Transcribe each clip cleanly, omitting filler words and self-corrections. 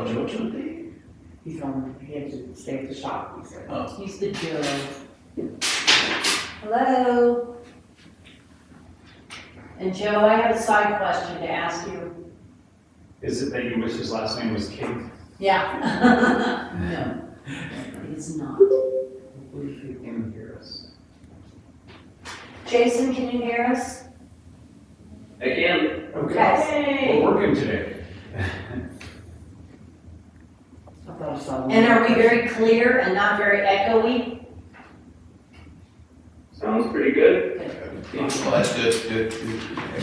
Oh, Joe today? He had to stay at the shop, he said. Oh. He's the Joe. Hello? And Joe, I have a side question to ask you. Is it that you wish his last name was King? Yeah. No, it is not. Hopefully he can hear us. Jason, can you hear us? Again, Okay. We're working today. I thought I saw one. And are we very clear and not very echoey? sounds pretty good. Well, that's good. Do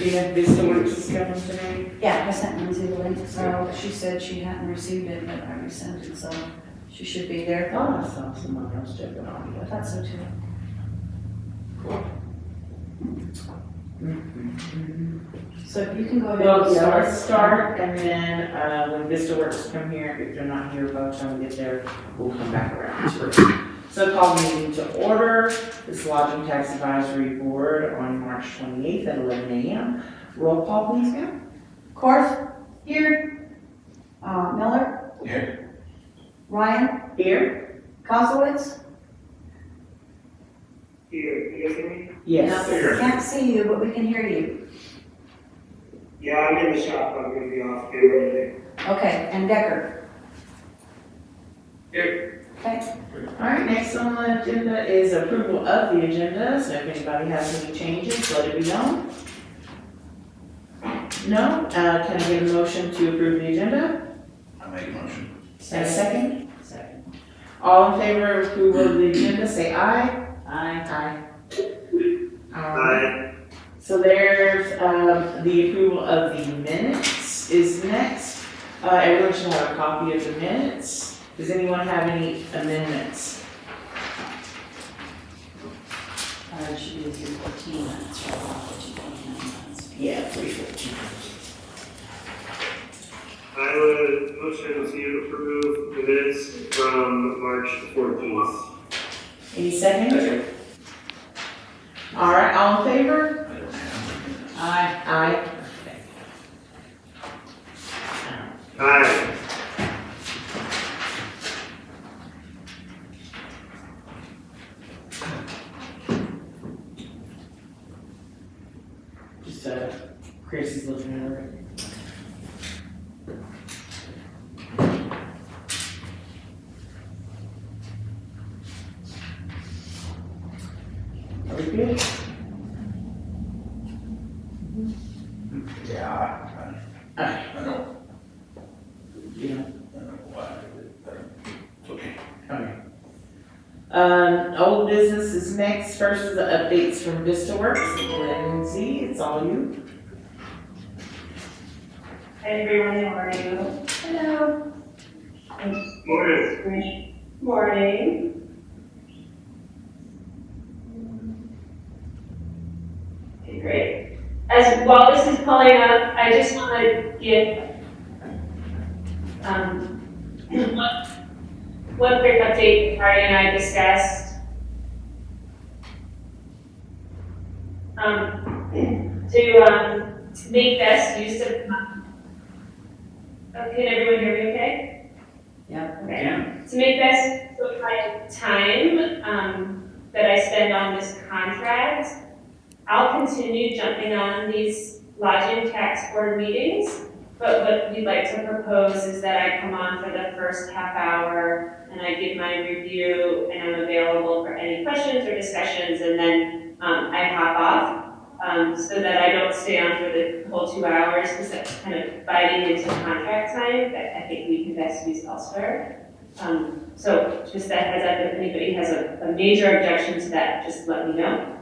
you have this one to schedule today? Yeah, I sent Lindsay the link, so she said she hadn't received it, but I resent it, so she should be there. Oh, I saw someone else check it on. I thought so too. So you can go ahead. Well, and yeah, let's start, and then, when VistaWorks come here, if they're not here by the time we get there, we'll come back around to it. So call meeting to order, this Lodging Tax Advisory Board on March 28th at 11 a.m. Roll call, please, ma'am. Korth? Here. Miller? Here. Ryan? Here? Kozowitz? Here, you guys hear me? Yes. Here. Can't see you, but we can hear you. Yeah, I'm in the shop, I'm gonna be off camera today. Okay, and Decker? Here. Okay. All right, next on the agenda is approval of the agenda, so if anybody has any changes, let it be known. No? Can I get a motion to approve the agenda? I make a motion. And a second? Second. All in favor of approval of the agenda, say aye. Aye. Hi. So there's, the approval of the minutes is next. Everyone should have a copy of the minutes. Does anyone have any amendments? It should be 15 minutes, right? Not 15 minutes. Yeah, 3:15. I would motion to approve the minutes from March 14th. Any second? All right, all in favor? I don't have. Aye. Aye. Hi. Just, Chris is looking at it. Are we good? Yeah, I don't, Yeah. I don't know why, but it's okay. Okay. Old business is next. First is the updates from VistaWorks. Lindsay, it's all you. Hey everyone, how are you? Hello. Morning. Morning. Okay, great. While this is pulling up, I just want to give one quick update Friday and I discussed. To make best use of. Can everyone hear me okay? Yep. Okay. To make best of my time that I spend on this contract, I'll continue jumping on these lodging tax board meetings, but what we'd like to propose is that I come on for the first half hour and I give my review and I'm available for any questions or discussions, and then I hop off. So that I don't stay on for the whole 2 hours, because that's kind of biting into contract time that I think we can best use elsewhere. So just that heads up, if anybody has a major objection to that, just let me know.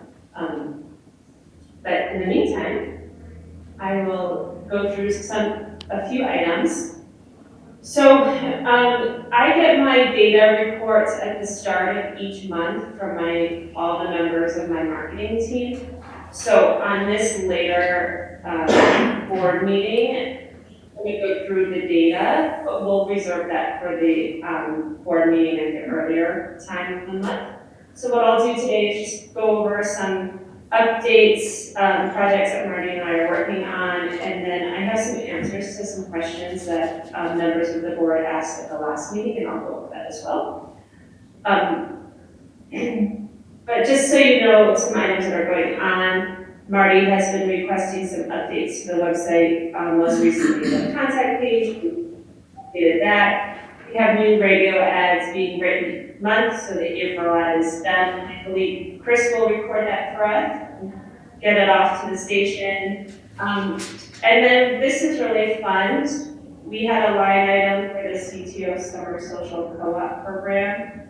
But in the meantime, I will go through a few items. So I get my data reports at the start of each month from all the members of my marketing team. So on this later board meeting, I'm going to go through the data, but we'll reserve that for the board meeting at the earlier time of the month. So what I'll do today is just go over some updates, projects that Marty and I are working on, and then I have some answers answers to some questions that members of the board asked at the last meeting, and I'll go over that as well. But just so you know, some items that are going on, Marty has been requesting some updates to the website, most recently the contact page, we updated that. We have new radio ads being written each month, so the April ad is done. I believe Chris will record that for us, get it off to the station. And then this is really fun. We had a line item for the CTO Summer Social Co-op program.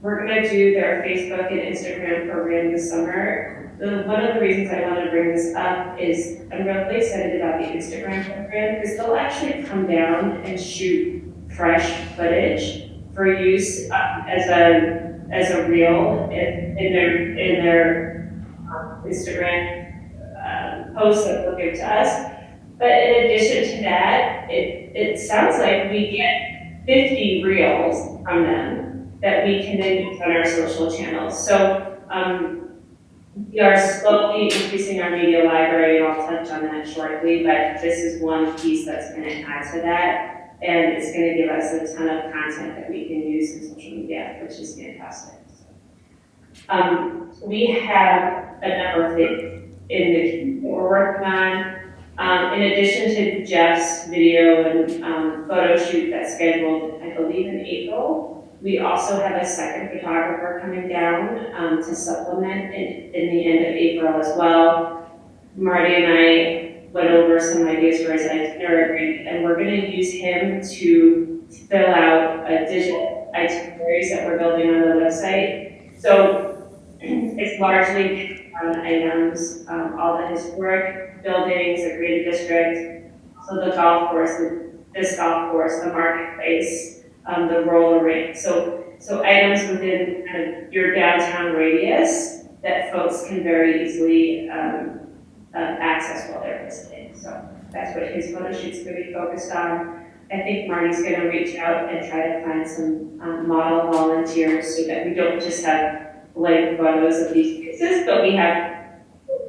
We're gonna do their Facebook and Instagram program this summer. One of the reasons I want to bring this up is I'm really excited about the Instagram program because they'll actually come down and shoot fresh footage for use as a reel in their Instagram posts that they'll give to us. But in addition to that, it sounds like we get 50 reels from them that we can then use on our social channels. So we are slowly increasing our media library, and I'll touch on that shortly, but this is one piece that's going to add to that, and it's going to give us a ton of content that we can use in social media, which is fantastic. We have a number of things in the queue that we're working on. In addition to Jeff's video and photo shoot that's scheduled, I believe, in April, we also have a second photographer coming down to supplement in the end of April as well. Marty and I went over some ideas for his itinerary, and we're going to use him to fill out digital itineraries that we're building on the website. So it's largely on items, all the historic buildings, the creative district, so the golf course, this golf course, the marketplace, the roller rink. So items within kind of your downtown radius that folks can very easily access while they're visiting. So that's what his photo shoot's going to be focused on. I think Marty's going to reach out and try to find some model volunteers so that we don't just have blank photos of these places, but we have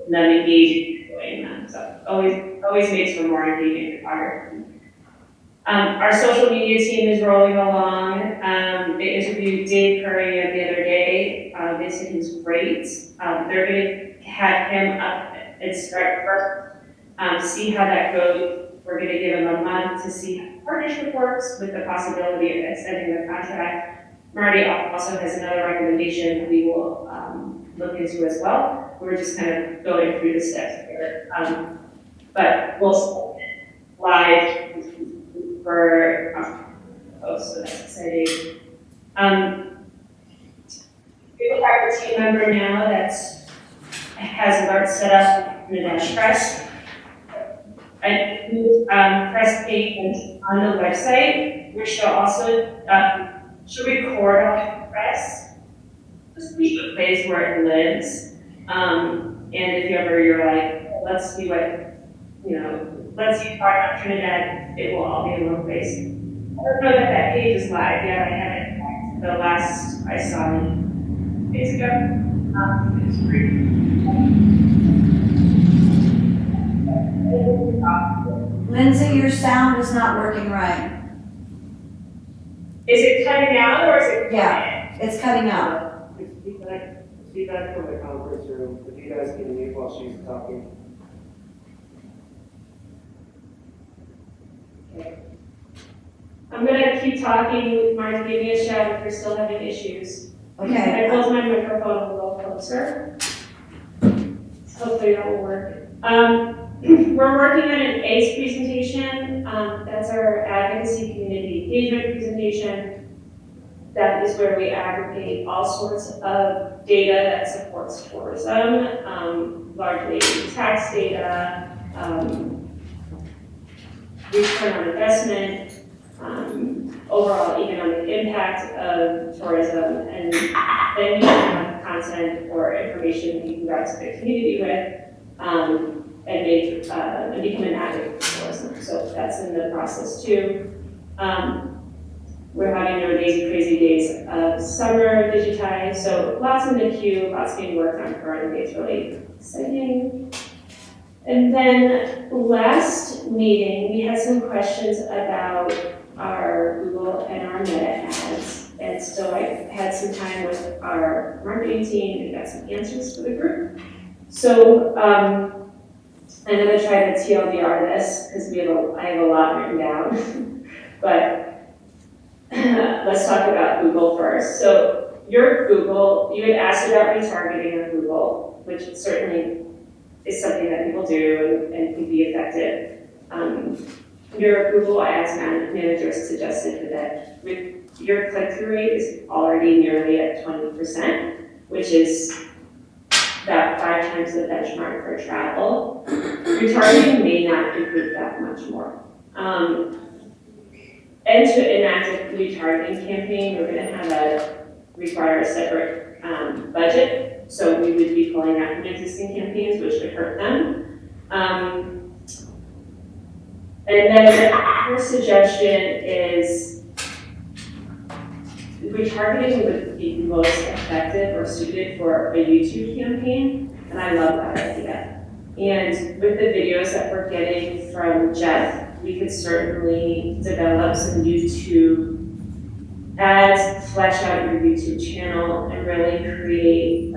them engaging in doing them. So always makes for more engaging photography. Our social media team is rolling along. They interviewed Dave Curry the other day. They said he was great. They're going to have him up and start first, see how that goes. We're going to give him a month to see how the partnership works with the possibility of extending the contract. Marty also has another recommendation that we will look into as well. We're just kind of going through the steps here. But we'll live for posts, so that's exciting. We have a team member now that has alerts set up in the Trinidad Press. I moved press page on the website, which she'll also she'll record all the press, just leave the place where it lives. And if you're like, let's see what, let's see part of Trinidad, it will all be in one place. I don't know that page is live yet. I haven't. The last I saw it days ago. It's free. Lindsay, your sound is not working right. Is it cutting out or is it quiet? Yeah, it's cutting out. Feedback from the conference room. If you guys can mute while she's talking. Okay. I'm gonna keep talking. Marty, give me a shout if you're still having issues. Okay. I close my microphone a little closer. Hopefully that will work. We're working on an ACE presentation. That's our advocacy community engagement presentation. That is where we aggregate all sorts of data that supports tourism, largely tax data, return on investment, overall economic impact of tourism, and then you have content or information that you can go out to the community with and make and become an advocate for tourism. So that's in the process too. We're having our crazy days of summer digitized, so lots in the queue, lots being worked on currently. It's really exciting. And then last meeting, we had some questions about our Google and our Meta ads. And so I had some time with our marketing team and got some answers for the group. So I'm gonna try to TLDR this because I have a lot written down. But let's talk about Google first. So your Google, you had asked about retargeting on Google, which certainly is something that people do and can be effective. Your Google Ads Manager suggested that with your click-through rate is already nearly at 20%, which is about 5 times the benchmark for travel. Retargeting may not improve that much more. And to enact a retargeting campaign, we're going to require a separate budget. So we would be pulling out from existing campaigns, which would hurt them. And then her suggestion is retargeting would be most effective or suited for a YouTube campaign, and I love that idea. And with the videos that we're getting from Jeff, we could certainly develop some YouTube ads, flesh out your YouTube channel, and really create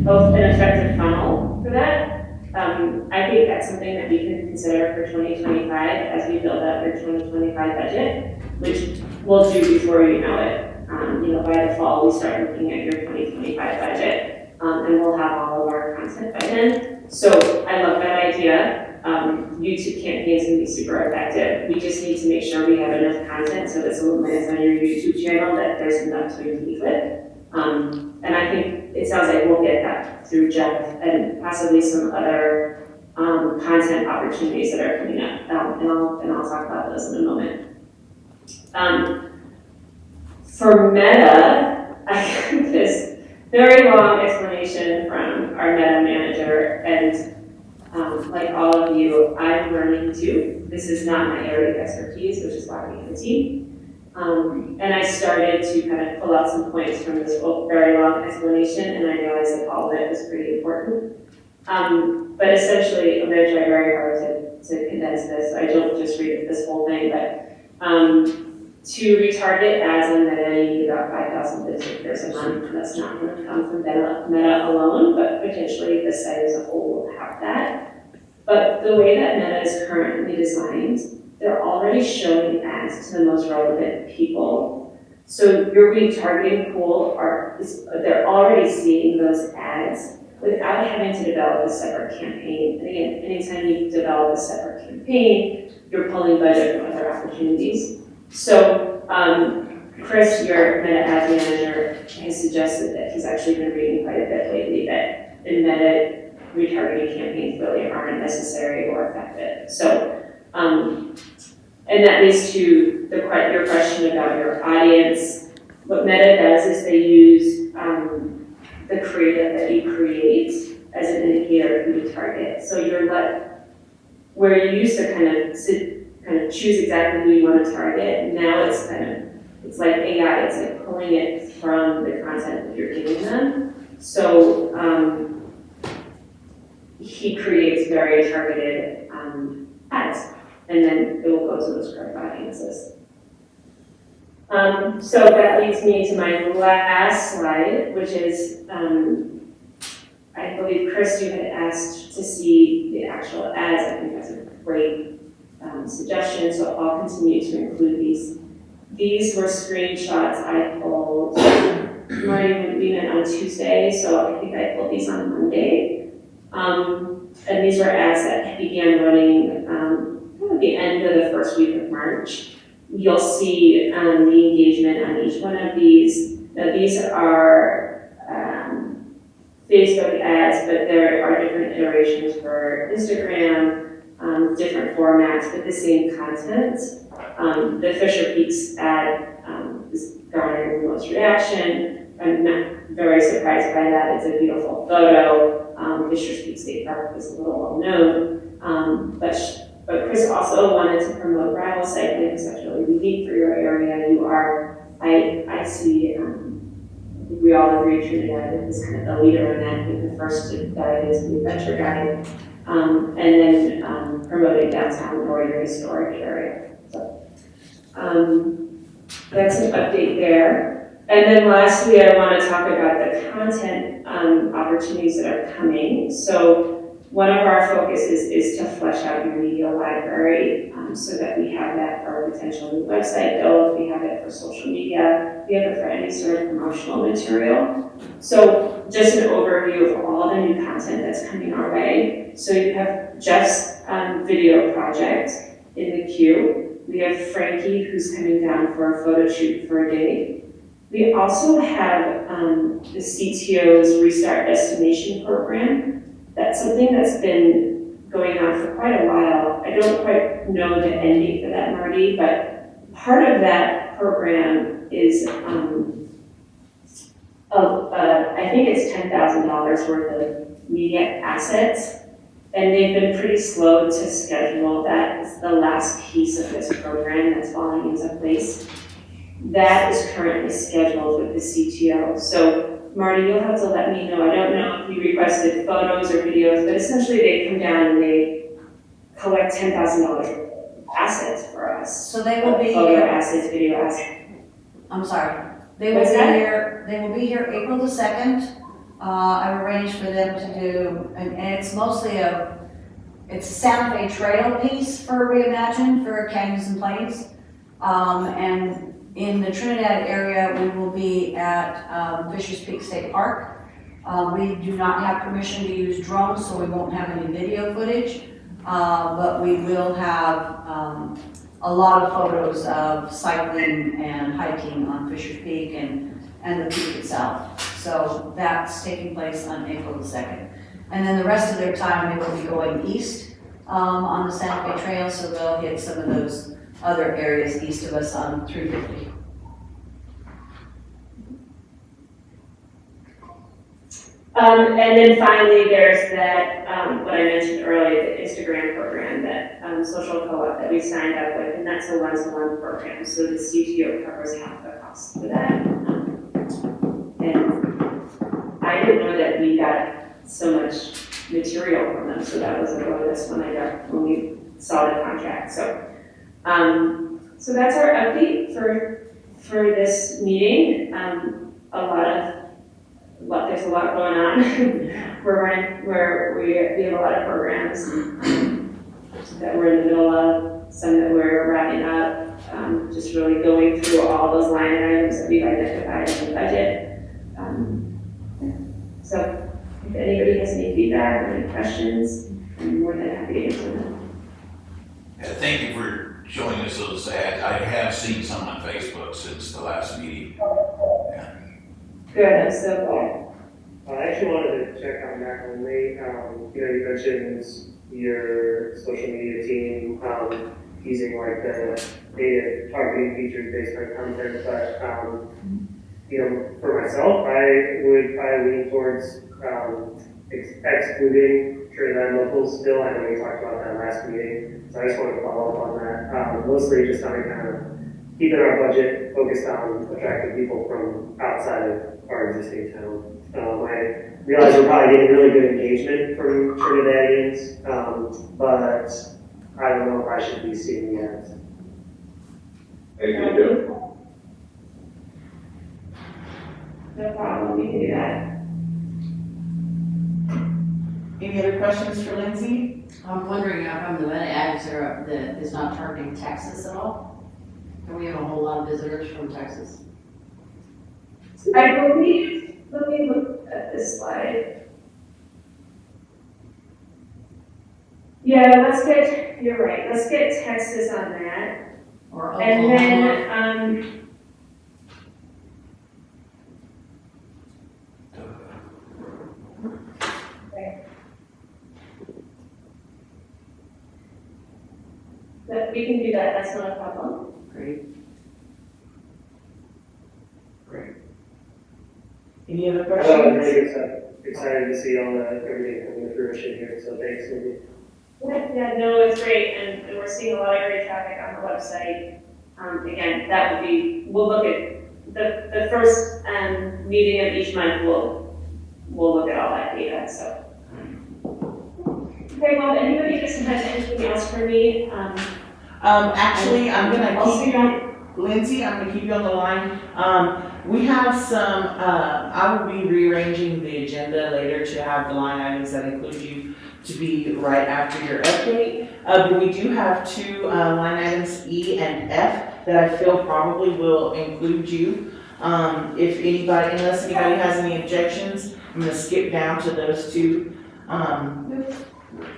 both an effective funnel for that. I think that's something that we can consider for 2025 as we build out your 2025 budget, which we'll do before you know it. By the fall, we start looking at your 2025 budget, and we'll have all of our content by then. So I love that idea. YouTube campaigns can be super effective. We just need to make sure we have enough content so that someone lands on your YouTube channel that there's enough to engage with. And I think it sounds like we'll get that through Jeff and possibly some other content opportunities that are coming up. And I'll talk about those in a moment. For Meta, I have this very long explanation from our Meta manager, and like all of you, I'm learning too. This is not my area of expertise, which is why we have a team. And I started to kind of pull out some points from this very long explanation, and I realized that all of it was pretty important. But essentially, I'm going to try very hard to condense this. I don't just read this whole thing, but to retarget ads on Meta, you need about 5,000 visitors a month. That's not going to come from Meta alone, but potentially the site as a whole will have that. But the way that Meta is currently designed, they're already showing ads to the most relevant people. So your retargeting pool, they're already seeing those ads without having to develop a separate campaign. And again, anytime you develop a separate campaign, you're pulling budget from other opportunities. So Chris, your Meta Ad Manager, has suggested that he's actually been reading quite a bit lately that in Meta, retargeting campaigns really aren't necessary or effective. So, and that leads to your question about your audience. What Meta does is they use the creative that you create as an indicator of who to target. So where you used to kind of choose exactly who you want to target, now it's like AI, it's like pulling it from the content that you're giving them. So he creates very targeted ads, and then it will go to those correct audiences. So that leads me to my last slide, which is, I believe Chris, you had asked to see the actual ads. I think that's a great suggestion, so I'll continue to include these. These were screenshots I pulled, we met on Tuesday, so I think I pulled these on Monday. And these were ads that began running at the end of the first week of March. You'll see the engagement on each one of these. Now these are Facebook ads, but there are different iterations for Instagram, different formats, but the same content. The Fisher Peaks ad is garnering the most reaction. I'm not very surprised by that. It's a beautiful photo. Fisher Peaks State Park is a little well known, but Chris also wanted to promote gravel cycling because that's really unique for your area. I see, we all live Gallery Trinidad is kind of the leader in that, with the first guide is the adventure guide, and then promoting downtown or your historic area. So that's an update there. And then lastly, I want to talk about the content opportunities that are coming. So one of our focuses is to flesh out your media library so that we have that for our potential new website build, we have it for social media, we have it for any sort of promotional material. So just an overview of all the new content that's coming our way. So you have Jeff's video project in the queue. We have Frankie, who's coming down for a photo shoot for a day. We also have the CTO's Restart Destination program. That's something that's been going on for quite a while. I don't quite know the end date for that, Marty, but part of that program is, I think it's $10,000 worth of media assets, and they've been pretty slow to schedule that. It's the last piece of this program that's falling into place. That is currently scheduled with the CTO. So Marty, you'll have to let me know. I don't know if you requested photos or videos, but essentially they come down and they collect $10,000 assets for us. So they will be Photo here, assets, video assets. I'm sorry, they will What's be that? here, they will be here April the 2nd. I've arranged for them to do, and it's mostly it's a Santa Fe Trail piece for Reimagine for Canyons and Plains. And in the Trinidad area, we will be at Fisher's Peak State Park. We do not have permission to use drones, so we won't have any video footage, but we will have a lot of photos of cycling and hiking on Fisher's Peak and the peak itself. So that's taking place on April the 2nd. And then the rest of their time, they will be going east on the Santa Fe Trail, so they'll hit some of those other areas east of us on 350. And then finally, there's that, what I mentioned earlier, the Instagram program that Social Co-op that we signed up with, and that's a one-to-one program. So the CTO covers half the cost for that. And I didn't know that we got so much material from them, so that was a bonus when we saw the contract. So, so that's our update for this meeting. There's a lot going on. We have a lot of programs that we're in the middle of, some that we're wrapping up, just really going through all those line items that we've identified in the budget. So if anybody has any feedback or any questions, I'm more than happy to answer them. Thank you for showing us those ads. I have seen some on Facebook since the last meeting. Yeah. Good, I'm so glad. I actually wanted to check on that only. You mentioned your social media team using like the data targeting features based on content, but for myself, I would probably lean towards excluding Trinidad locals still. I know we talked about that last meeting, so I just wanted to follow up on that. Mostly just on kind of keeping our budget focused on attracting people from outside of our existing town. I realize we're probably getting really good engagement from Trinidadians, but I don't know if I should be seeing the ads. Thank you. No problem, we can do that. Any other questions for Lindsay? I'm wondering how come the meta ads that is not targeting Texas at all? And we have a whole lot of visitors from Texas. I believe, let me look at this slide. Yeah, you're right, let's get Texas on that. Or And Oklahoma. then, we can do that, that's not a problem. Great. Any other I thought it was questions? really good stuff. Excited to see all everything coming to fruition here, so thanks, Cindy. Yeah, no, it's great, and we're seeing a lot of great traffic on the website. Again, we'll look at the first, meeting of each month, we'll look at all that data, so. Okay, well, if anybody doesn't have anything else for me, Actually, I'm gonna I'll keep see you, Lindsay, I'm gonna keep you on the line. We have some, I will be rearranging the agenda later to have the line items that include you to be right after your update. But we do have two, line items, E and F, that I feel probably will include you. If anybody, unless anybody has any objections, I'm gonna skip down to those two.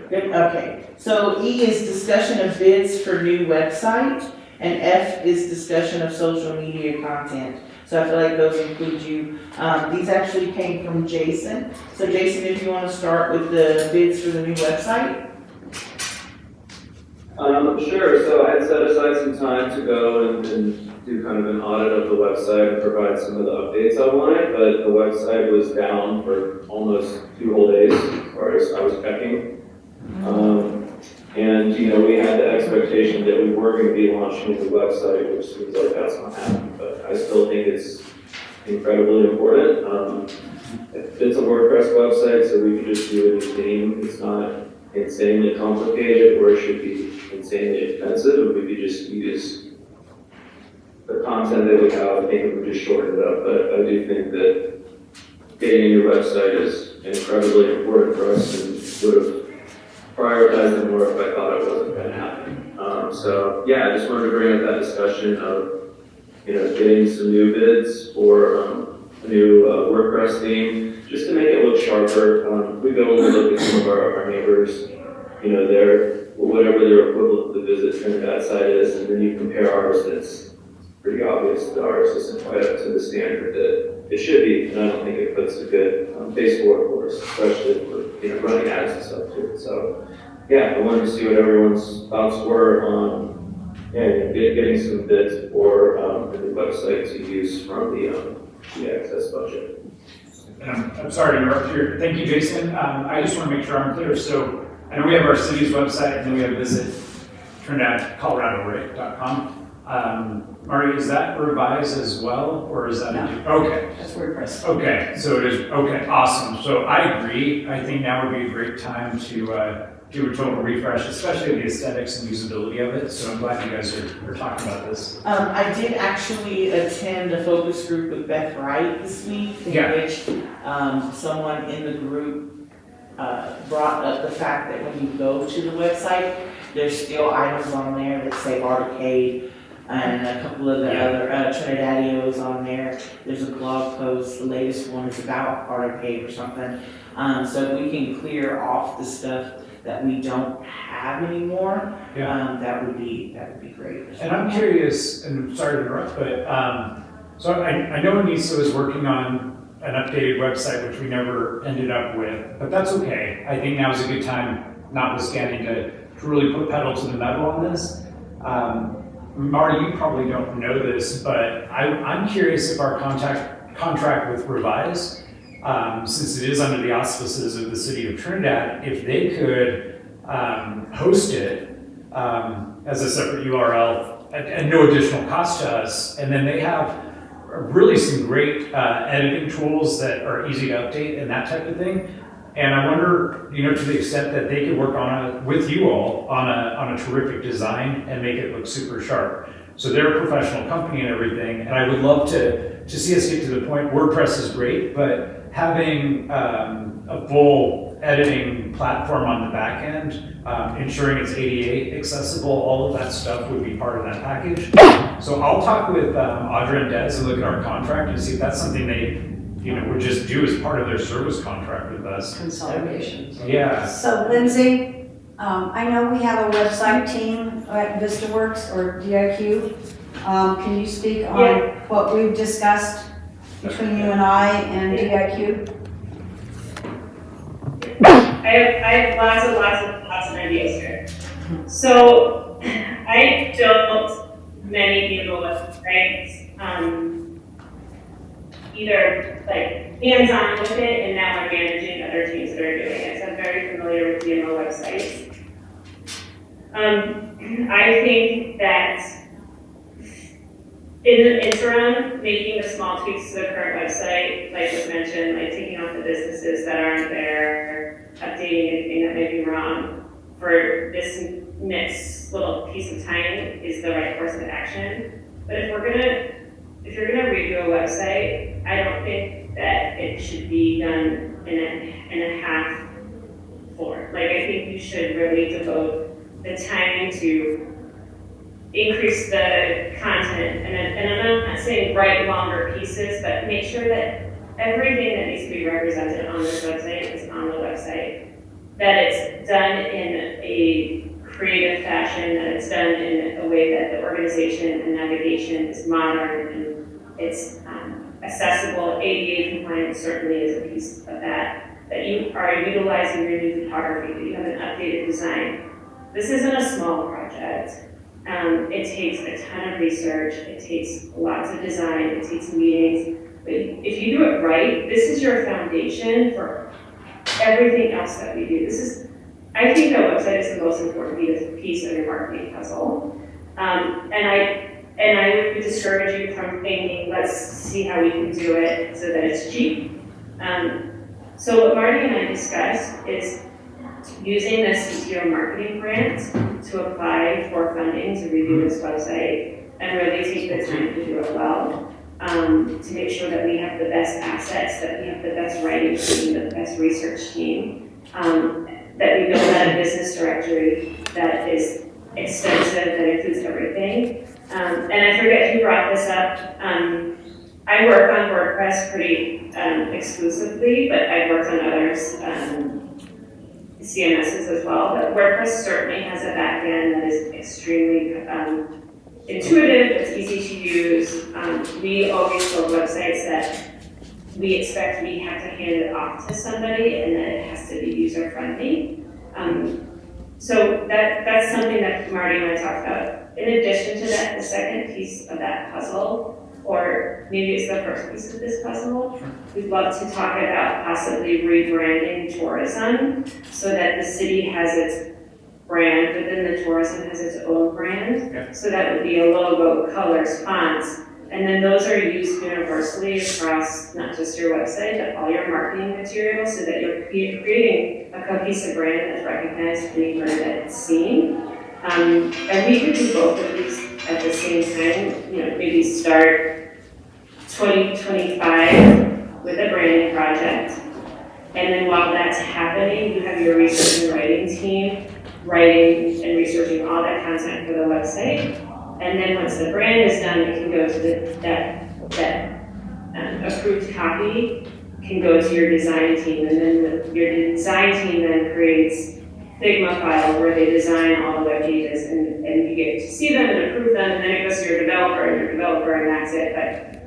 Good, okay. So E is discussion of bids for new website, and F is discussion of social media content. So I feel like those include you. These actually came from Jason. So Jason, if you want to start with the bids for the new website? Sure, so I had set aside some time to go and do kind of an audit of the website and provide some of the updates I wanted, but the website was down for almost 2 whole days as far as I was checking. And, you know, we had the expectation that we were going to be launching a new website, which seems like that's not happening, but I still think it's incredibly important. It's a WordPress website, so we can just do a new theme. It's not insanely complicated, or it should be insanely expensive, and we could just use the content that we have. I think we would just shorten it up, but I do think that getting a new website is incredibly important for us, and would have prioritized it more if I thought it wasn't going to happen. So yeah, I just wanted to bring up that discussion of, you know, getting some new bids for a new WordPress theme, just to make it look sharper. We go and look at some of our neighbors, you know, whatever their equivalent to the Visit Trinidad site is, and then you compare ours, and it's pretty obvious that ours isn't quite up to the standard that it should be, and I don't think it puts a good face forward for us, especially for, you know, running ads and stuff too. So yeah, I wanted to see what everyone's thoughts were on getting some bids for the new website to use from the access budget. I'm sorry to interrupt here. Thank you, Jason. I just want to make sure I'm clear. So I know we have our city's website, and then we have visit Trinidad, right.com. Marty, is that revised as well, or is that? No. Okay. That's WordPress. Okay, so it is, okay, awesome. So I agree. I think now would be a great time to do a total refresh, especially the aesthetics and usability of it. So I'm glad you guys are talking about this. I did actually attend a focus group with Beth Wright this week, in Yeah. which someone in the group brought up the fact that when you go to the website, there's still items on there that say Arcade, and a couple of the other Trinidadios on there. There's a blog post, the latest one is about Arcade or something. So if we can clear off the stuff that we don't have anymore, that would be great. And I'm curious, and sorry to interrupt, but so I know Anissa was working on an updated website, which we never ended up with, but that's okay. I think now is a good time, notwithstanding, to really put pedal to the metal on this. Marty, you probably don't know this, but I'm curious if our contract with Revise, since it is under the auspices of the city of Trinidad, if they could host it as a separate URL at no additional cost to us, and then they have really some great editing tools that are easy to update and that type of thing. And I wonder, you know, to the extent that they could work with you all on a terrific design and make it look super sharp. So they're a professional company and everything, and I would love to see us get to the point. WordPress is great, but having a full editing platform on the back end, ensuring it's ADA accessible, all of that stuff would be part of that package. So I'll talk with Audra and Des and look at our contract and see if that's something they, you know, would just do as part of their service contract with us. Consolidation. Yeah. So Lindsay, I know we have a website team at VistaWorks or DIQ. Can you speak on what we've discussed between you and I and DIQ? I have lots of ideas here. So I built many vehicle websites, either like hands-on with it, and now I'm managing other teams that are doing it. So I'm very familiar with VMO websites. I think that in the interim, making the small tweaks to the current website, like was mentioned, like taking off the businesses that aren't there, updating anything that may be wrong for this next little piece of time is the right course of action. But if you're gonna redo a website, I don't think that it should be done in a half floor. Like, I think you should really devote the time to increase the content, and I'm not saying write longer pieces, but make sure that everything that needs to be represented on this website is on the website. That it's done in a creative fashion, that it's done in a way that the organization and navigation is modern and it's accessible. ADA compliance certainly is a piece of that. That you are utilizing your new photography, that you have an updated design. This isn't a small project. It takes a ton of research, it takes lots of design, it takes meetings. But if you do it right, this is your foundation for everything else that we do. I think a website is the most important piece of your marketing puzzle. And I would discourage you from thinking, let's see how we can do it so that it's cheap. So what Marty and I discussed is using the CTO marketing grant to apply for funding to redo this website and really take the time to do it well, to make sure that we have the best assets, that we have the best writing team, the best research team, that we build out a business directory that is extensive, that includes everything. And I forget who brought this up. I work on WordPress pretty exclusively, but I've worked on others, CMSs as well. But WordPress certainly has a back end that is extremely intuitive, it's easy to use. We always build websites that we expect we have to hand it off to somebody and that it has to be user friendly. So that's something that Marty and I talked about. In addition to that, the second piece of that puzzle, or maybe it's the first piece of this puzzle, we'd love to talk about possibly rebranding tourism so that the city has its brand, but then the tourism has its own brand. Yeah. So that would be a logo, colors, fonts, and then those are used universally across not just your website, but all your marketing materials so that you're creating a cohesive brand that's recognized anywhere that it's seen. And we could do both of these at the same time, maybe start 2025 with a branding project. And then while that's happening, you have your research and writing team writing and researching all that content for the website. And then once the brand is done, it can go to that approved copy can go to your design team. And then your design team then creates Figma files where they design all the web pages and you get to see them and approve them, and then it goes to your developer and that's it. But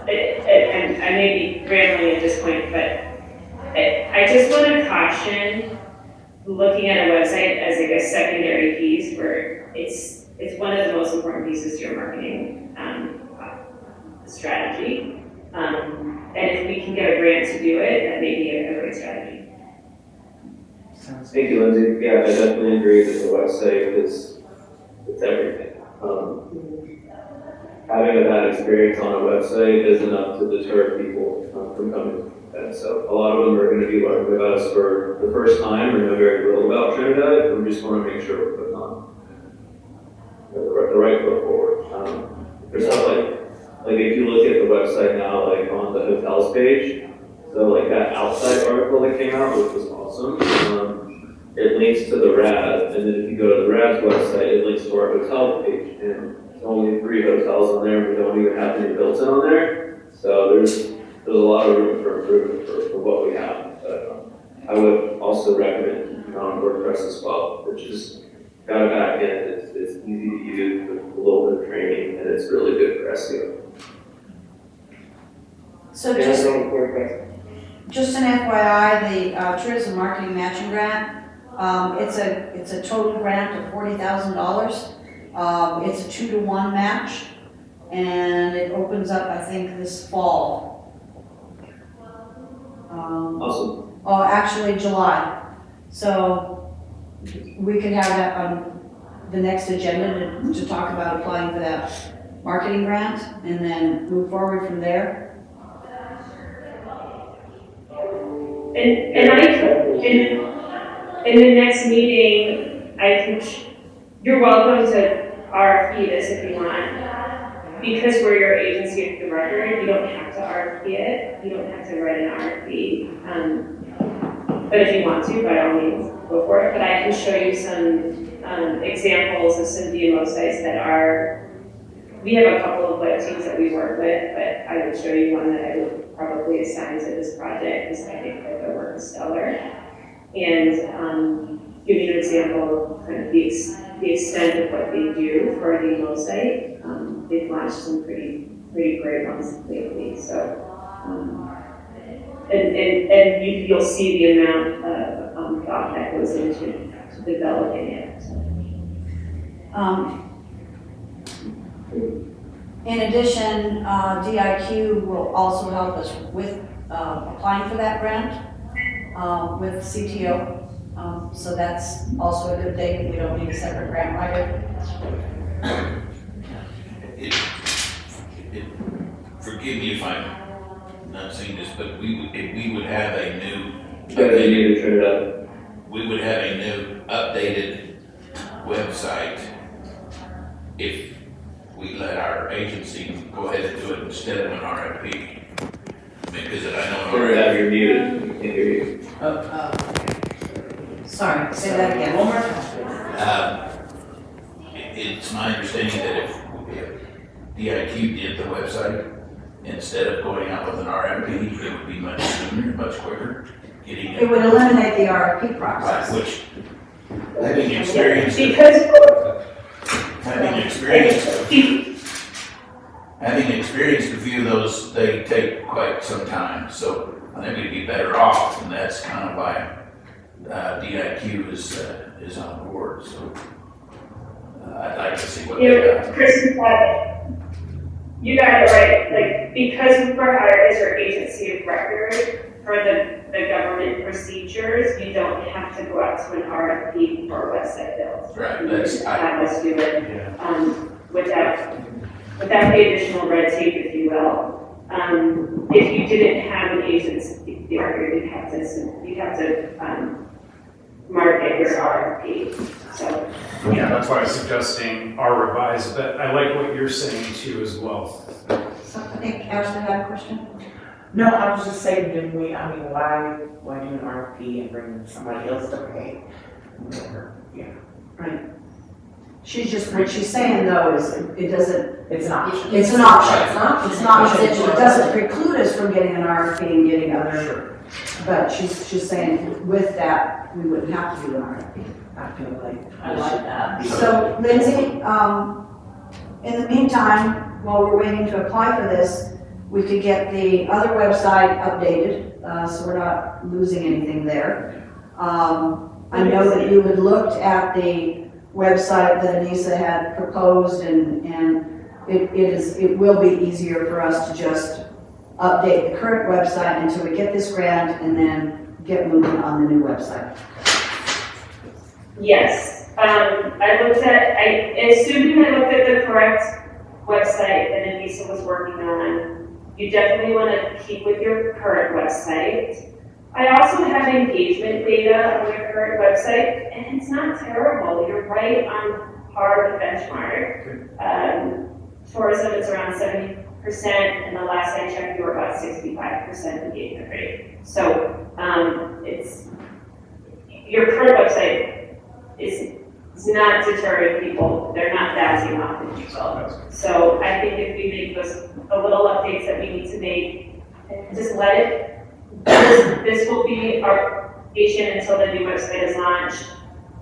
and I may be rambling at this point, but I just want to caution looking at a website as like a secondary piece where it's one of the most important pieces to your marketing strategy. And if we can get a grant to do it, that may be a great strategy. Thank you, Lindsay. Yeah, I definitely agree that the website it's everything. Having a bad experience on a website is enough to deter people from coming. And so a lot of them are going to be learning about us for the first time or know very little about Trinidad. We just want to make sure we're putting on the right foot forward. There's stuff like if you look at the website now, like on the hotels page, so like that outside article that came out, which was awesome, it links to the RAD, and then if you go to the RAD's website, it links to our hotel page, and there's only 3 hotels on there, we don't even have any built in on there, so there's a lot of room for improvement for what we have. But I would also recommend keeping on WordPress as well, which is got a back end, it's easy to use with a little bit of training, and it's really good for SEO. So Yeah, so WordPress. just an FYI, the tourism marketing matching grant, it's a total grant of $40,000. It's a 2-to-1 match, and it opens up, I think, this fall. Awesome. Oh, actually July. So we could have that on the next agenda to talk about applying for that. marketing grant and then move forward from there. And I could, in the next meeting, you're welcome to RFP this if you want. Because we're your agency of the record, you don't have to RFP it, you don't have to write an RFP. But if you want to, by all means, go for it. But I can show you some examples of some DMO sites that are, we have a couple of web teams that we work with, but I would show you one that I would probably assign to this project because I think that their work is stellar. And give you an example of kind of the extent of what they do for a DMO site. They've launched some pretty great ones lately. So, and you'll see the amount of thought that goes into developing it. In addition, DIQ will also help us with applying for that grant with CTO. So that's also a good thing. We don't need a separate grant writer. Forgive me if I'm not saying this, but we would have a new. Trinidad. We would have a new updated website if we let our agency go ahead and do it instead of an RFP. Because I know. Trinidad, you're muted. We can't hear you. Sorry, say that again. One more time. It's my understanding that if DIQ did the website, instead of going out with an RFP, it would be much sooner, much quicker getting it. It would eliminate the RFP process. Right, which, having experienced a few of those, they take quite some time. So I think we'd be better off, and that's kind of why DIQ is on board. So I'd like to see what they got. Chris, you got it right. Like, because we're hired as your agency of record for the government procedures, you don't have to go out to an RFP for a website build. Right. You just have us do it without the additional red tape, if you will. If you didn't have an agency of record, you'd have to market your RFP. So. Yeah, that's why I was suggesting our revised, but I like what you're saying too as well. So I think Ashley had a question. No, I was just saying, why do an RFP and bring somebody else to pay? Yeah. Right. What she's saying though is it doesn't, It's an option. it's an option. It's an option. It's not, it doesn't preclude us from getting an RFP and getting other, but she's saying with that, we wouldn't have to do an RFP. I feel like. I like that. So Lindsay, in the meantime, while we're waiting to apply for this, we could get the other website updated, so we're not losing anything there. I know that you had looked at the website that Anissa had proposed, and it will be easier for us to just update the current website until we get this grant and then get moving on the new website. Yes, assuming I looked at the correct website that Anissa was working on, you definitely want to keep with your current website. I also have engagement data on your current website, and it's not terrible. You're right on par with benchmark. Tourism is around 70%, and the last I checked, you were about 65% engagement rate. So your current website is not deterring people. They're not bouncing off of people. So I think if we make those little updates that we need to make, just let it. This will be our patient until the new website is launched.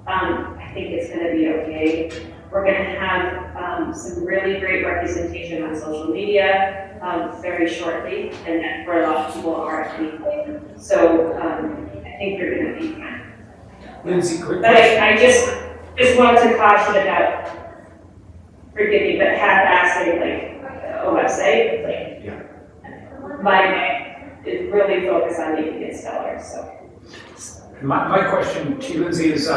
I think it's going to be okay. We're going to have some really great representation on social media very shortly, and that for a lot of people are actually. So I think you're going to be fine. Lindsay, quick But question. I just want to caution about, forgive me, but half-assing like a website, my is really focused on making it stellar. So My question to you, Lindsay, is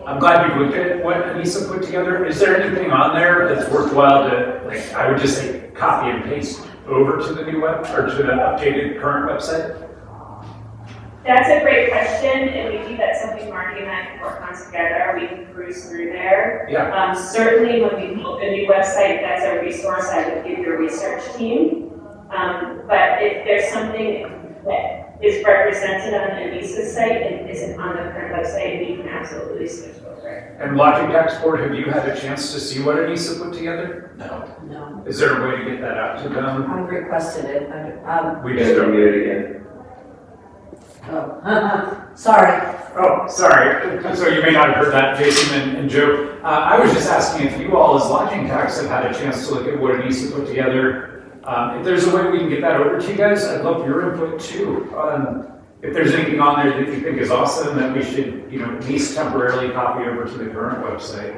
I'm glad you looked at what Anissa put together. Is there anything on there that's worthwhile to, like, I would just say copy and paste over to the new web, or to the updated current website? That's a great question, and we think that's something Marty and I can work on together. We can cruise through there. Yeah. Certainly when we build a new website, that's a resource I would give your research team. But if there's something that is represented on Anissa's site and isn't on the current website, we can absolutely switch over. And Lodging Tax Board, have you had a chance to see what Anissa put together? No. No, Is there a way to get that out to them? I've requested it. We Yeah, just don't don't. get it again. Oh, sorry. Oh, sorry. So you may not have heard that, Jason and Joe. I was just asking if you all, as Lodging Tax, have had a chance to look at what Anissa put together. If there's a way we can get that over to you guys, I'd love your input too. If there's anything on there that you think is awesome that we should, at least temporarily copy over to the current website.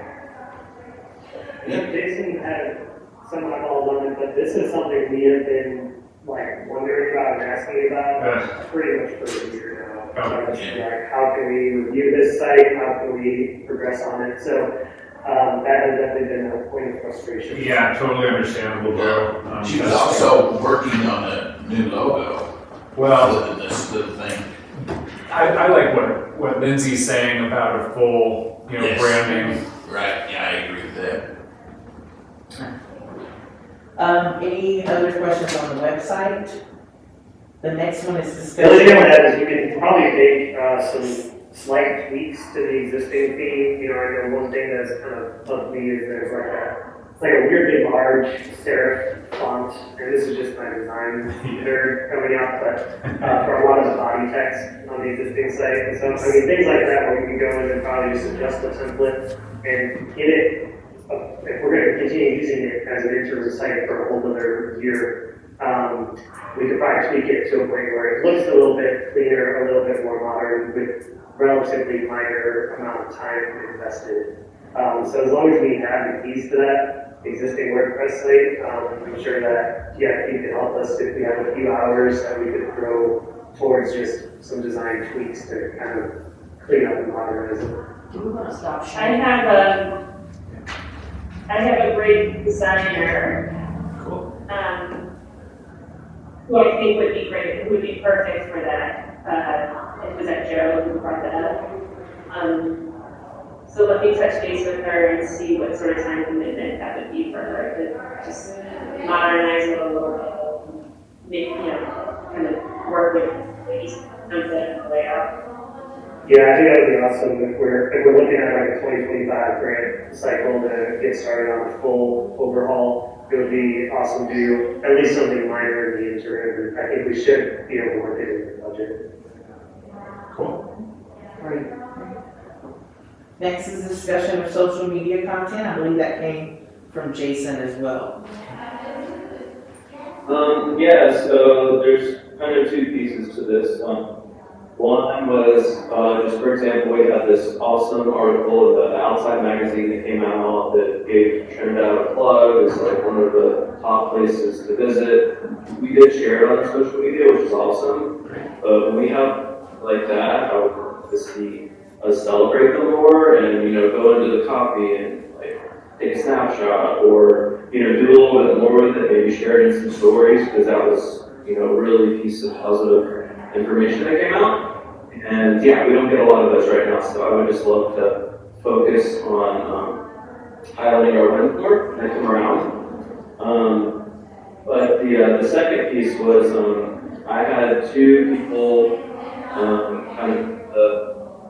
Yeah, Jason had somewhat all on it, but this is something we have been wondering about and asking about pretty much for a year now. Okay. How can we review this site? How can we progress on it? So that has definitely been a point of frustration. Yeah, totally understandable, bro. She was also working on a new logo, Well, other than this little thing. I like what Lindsay's saying about a full, Yes. branding. Right, yeah, I agree with that. Any other questions on the website? The next one is The only thing I discussion. would add is you can probably make some slight tweaks to the existing theme. I know one thing that's kind of bugged me is there's it's like a weird big large serif font, and this is just my design they're coming out, but for a lot of the body text on the existing site. And so, things like that where we can go in and probably just adjust the template and get it, if we're going to continue using it as an interim site for a whole other year, we could probably tweak it to a point where it looks a little bit cleaner, a little bit more modern with relatively minor amount of time invested. So as long as we have the keys to that existing WordPress site, I'm sure that, you can help us if we have a few hours that we could throw towards just some design tweaks to kind of clean up and modernize it. Do we want to stop I sharing? have a great designer, Cool. who I think would be great, who would be perfect for that. It was at Joe who brought that up. So let me touch base with her and see what sort of time commitment that would be for her to just modernize it a little bit, make, kind of work with the concept and the layout. Yeah, I think that would be awesome if we're looking at like a 2025 grant cycle to get started on a full overhaul. It would be awesome to do at least something minor in the interim. I think we should be able to work it in the budget. Cool. Great. Next is discussion of social media content. I believe that came from Jason as well. Yeah, so there's kind of two pieces to this. One was, just for example, we had this awesome article in the Outside magazine that came out that gave Trinidad a plug as like one of the top places to visit. We did share it on our social media, which is awesome. But when we have like that, I would love to see us celebrate them more and, go into the copy and like take a snapshot or, do a little bit more with it, maybe share it in some stories because that was, a really piece of positive information that came out. And yeah, we don't get a lot of those right now, so I would just love to focus on highlighting our wins more that come around. But the second piece was I had two people kind of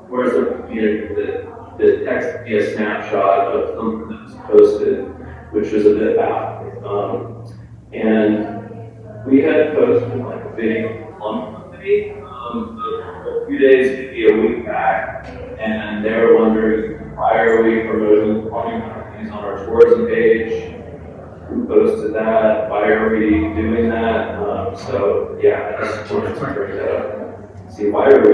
where's the text be a snapshot of something that was posted, which was a bit baffling. And we had posted like a big lump maybe a few days, maybe a week back, and they were wondering why are we promoting farming companies on our tourism page? Who posted that? Why are we doing that? So yeah, I just wanted to bring that up. See, why are we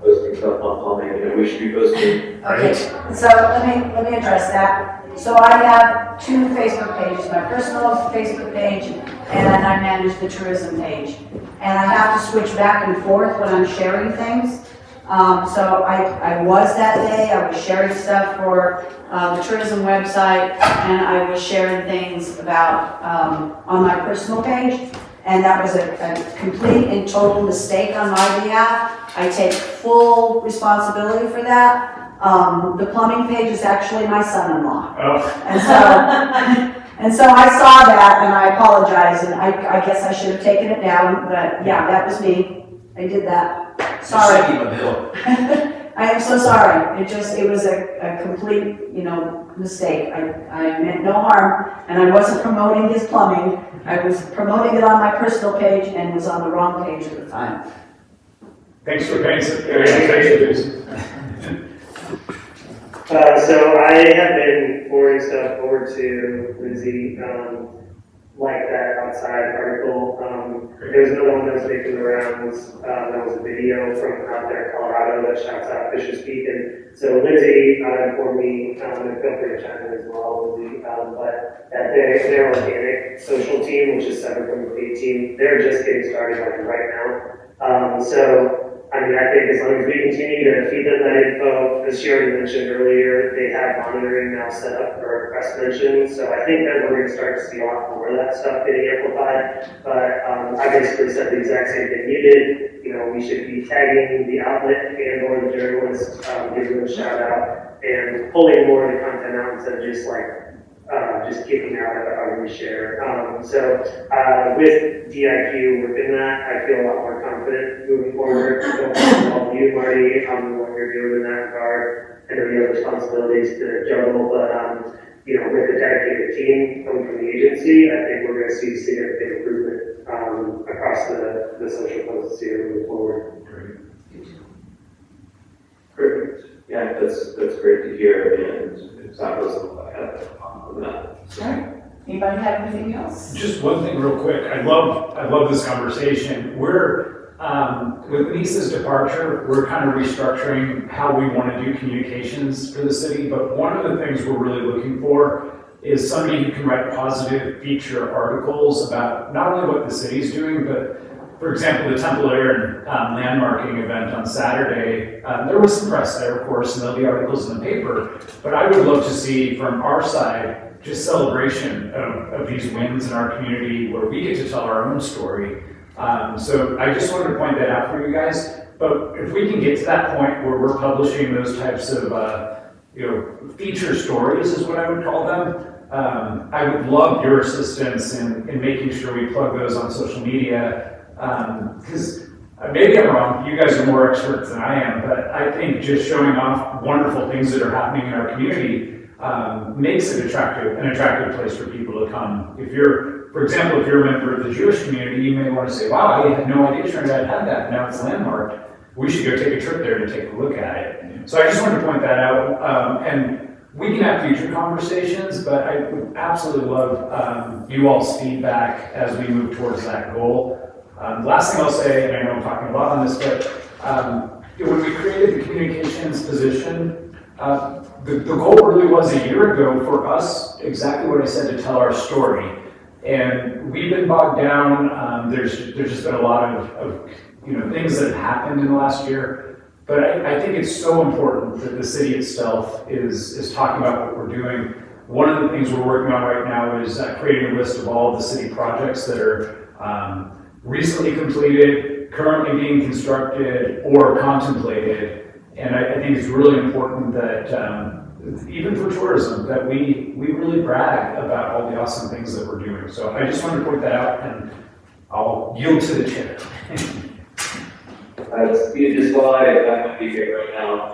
posting stuff on plumbing? We should be posting. Okay, so let me address that. So I have two Facebook pages, my personal Facebook page, and I manage the tourism page. And I have to switch back and forth when I'm sharing things. So I was that day, I was sharing stuff for the tourism website, and I was sharing things about, on my personal page, and that was a complete and total mistake on my behalf. I take full responsibility for that. The plumbing page is actually my son-in-law. Oh, And so I saw that, and I apologize, and I guess I should have taken it down, but yeah, that was me. I did that. Sorry. Just send him a bill. I am so sorry. It was a complete, mistake. I meant no harm, and I wasn't promoting his plumbing. I was promoting it on my personal page and was on the wrong page at the time. thanks for paying some attention. So I have been forwarding stuff over to Lindsay, like that outside article. There's another one that was making the rounds, that was a video from out there in Colorado that shouts out Fisher's Peak. And so Lindsay informed me, and feel free to chime in as well, Lindsay, but that their organic social team, which is separate from the paid team, they're just getting started like right now. I think as long as we continue to feed them that info, as she already mentioned earlier, they have monitoring now set up for press mentions. So I think that we're going to start to see a lot more of that stuff getting amplified. But I basically said the exact same thing you did. We should be tagging the outlet and or the journalist, giving them a shout out and pulling more of the content out instead of just kicking out a reshare. With DIQ within that, I feel a lot more confident moving forward. So all you, Marty, on what you're doing in that regard, and then you have responsibilities to juggle. But with the dedicated team coming from the agency, I think we're going to see significant improvement across the social posts here moving forward. Perfect. Yeah, that's great to hear, and it sounds like I had on that. So. All right. Anybody have anything else? Just one thing real quick. I love this conversation. We're, with Lisa's departure, we're kind of restructuring how we want to do communications for the city, but one of the things we're really looking for is somebody who can write positive feature articles about not only what the city's doing, but for example, the Temple Aaron landmarking event on Saturday, there was some press there, of course, and there'll be articles in the paper, but I would love to see from our side just celebration of these wins in our community where we get to tell our own story. So I just wanted to point that out for you guys. But if we can get to that point where we're publishing those types of feature stories is what I would call them, I would love your assistance in making sure we plug those on social media. Because maybe I'm wrong, you guys are more experts than I am, but I think just showing off wonderful things that are happening in our community makes it an attractive place for people to come. For example, if you're a member of the Jewish community, you may want to say, wow, I had no idea Trinidad had that, now it's landmarked. We should go take a trip there to take a look at it. So I just wanted to point that out. And we can have future conversations, but I would absolutely love you all's feedback as we move towards that goal. Last thing I'll say, and I know I'm talking a lot on this, but when we created the communications position, the goal really was a year ago for us, exactly what I said, to tell our story. And we've been bogged down. There's just been a lot of things that have happened in the last year. But I think it's so important that the city itself is talking about what we're doing. One of the things we're working on right now is creating a list of all of the city projects that are recently completed, currently being constructed, or contemplated. And I think it's really important that even for tourism, that we really brag about all the awesome things that we're doing. So I just wanted to point that out, and I'll yield to the chair. Just while I might be here right now,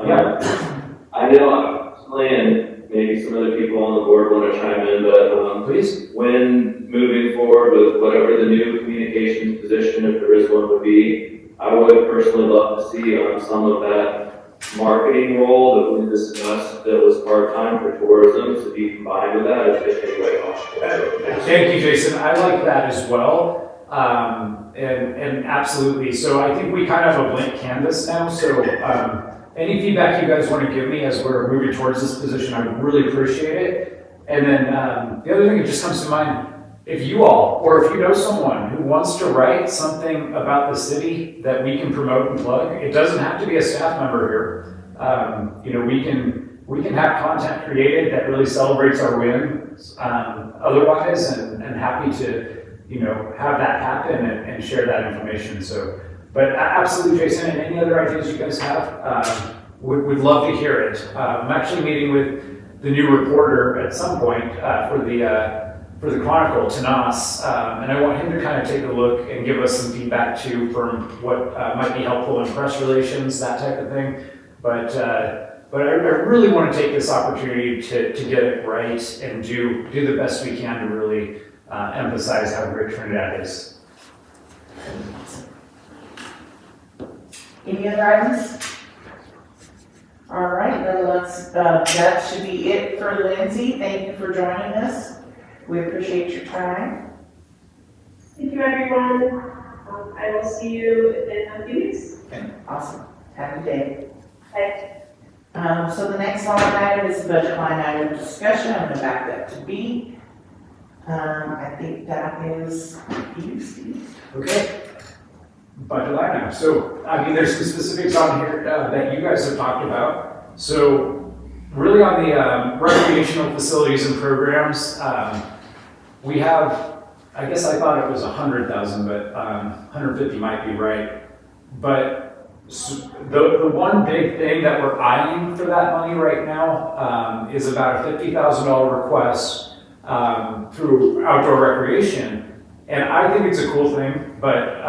I know personally, and maybe some other people on the board want to chime in, but Please. When moving forward with whatever the new communications position, if there is one, would be, I would personally love to see some of that marketing role that we discussed that was part-time for tourism to be combined with that as just a way possible. Thank you, Jason. I like that as well. And absolutely. So I think we kind of have a blank canvas now. So any feedback you guys want to give me as we're moving towards this position, I would really appreciate it. And then the other thing that just comes to mind, if you all, or if you know someone who wants to write something about the city that we can promote and plug, it doesn't have to be a staff member here. You know, we can have content created that really celebrates our wins otherwise, and happy to, you know, have that happen and share that information. So, but absolutely, Jason, and any other ideas you guys have, would love to hear it. I'm actually meeting with the new reporter at some point for the Chronicle, Tanas, and I want him to kind of take a look and give us some feedback too from what might be helpful in press relations, that type of thing. But I really want to take this opportunity to get it right and do the best we can to really emphasize how great Trinidad is. Any other items? All right, then that should be it for Lindsay. Thank you for joining us. We appreciate your time. Thank you, everyone. I will see you in a few weeks. Okay, awesome. Have a good day. Bye. So the next line item is the budget line item discussion. I'm gonna back that to B. I think that is you, Steve. Okay. Budget line item. So, I mean, there's some specifics on here that you guys have talked about. So, really on the recreational facilities and programs, we have, I guess I thought it was 100,000, but 150 might be right. But the one big thing that we're eyeing for that money right now is about a $50,000 request through outdoor recreation. And I think it's a cool thing, but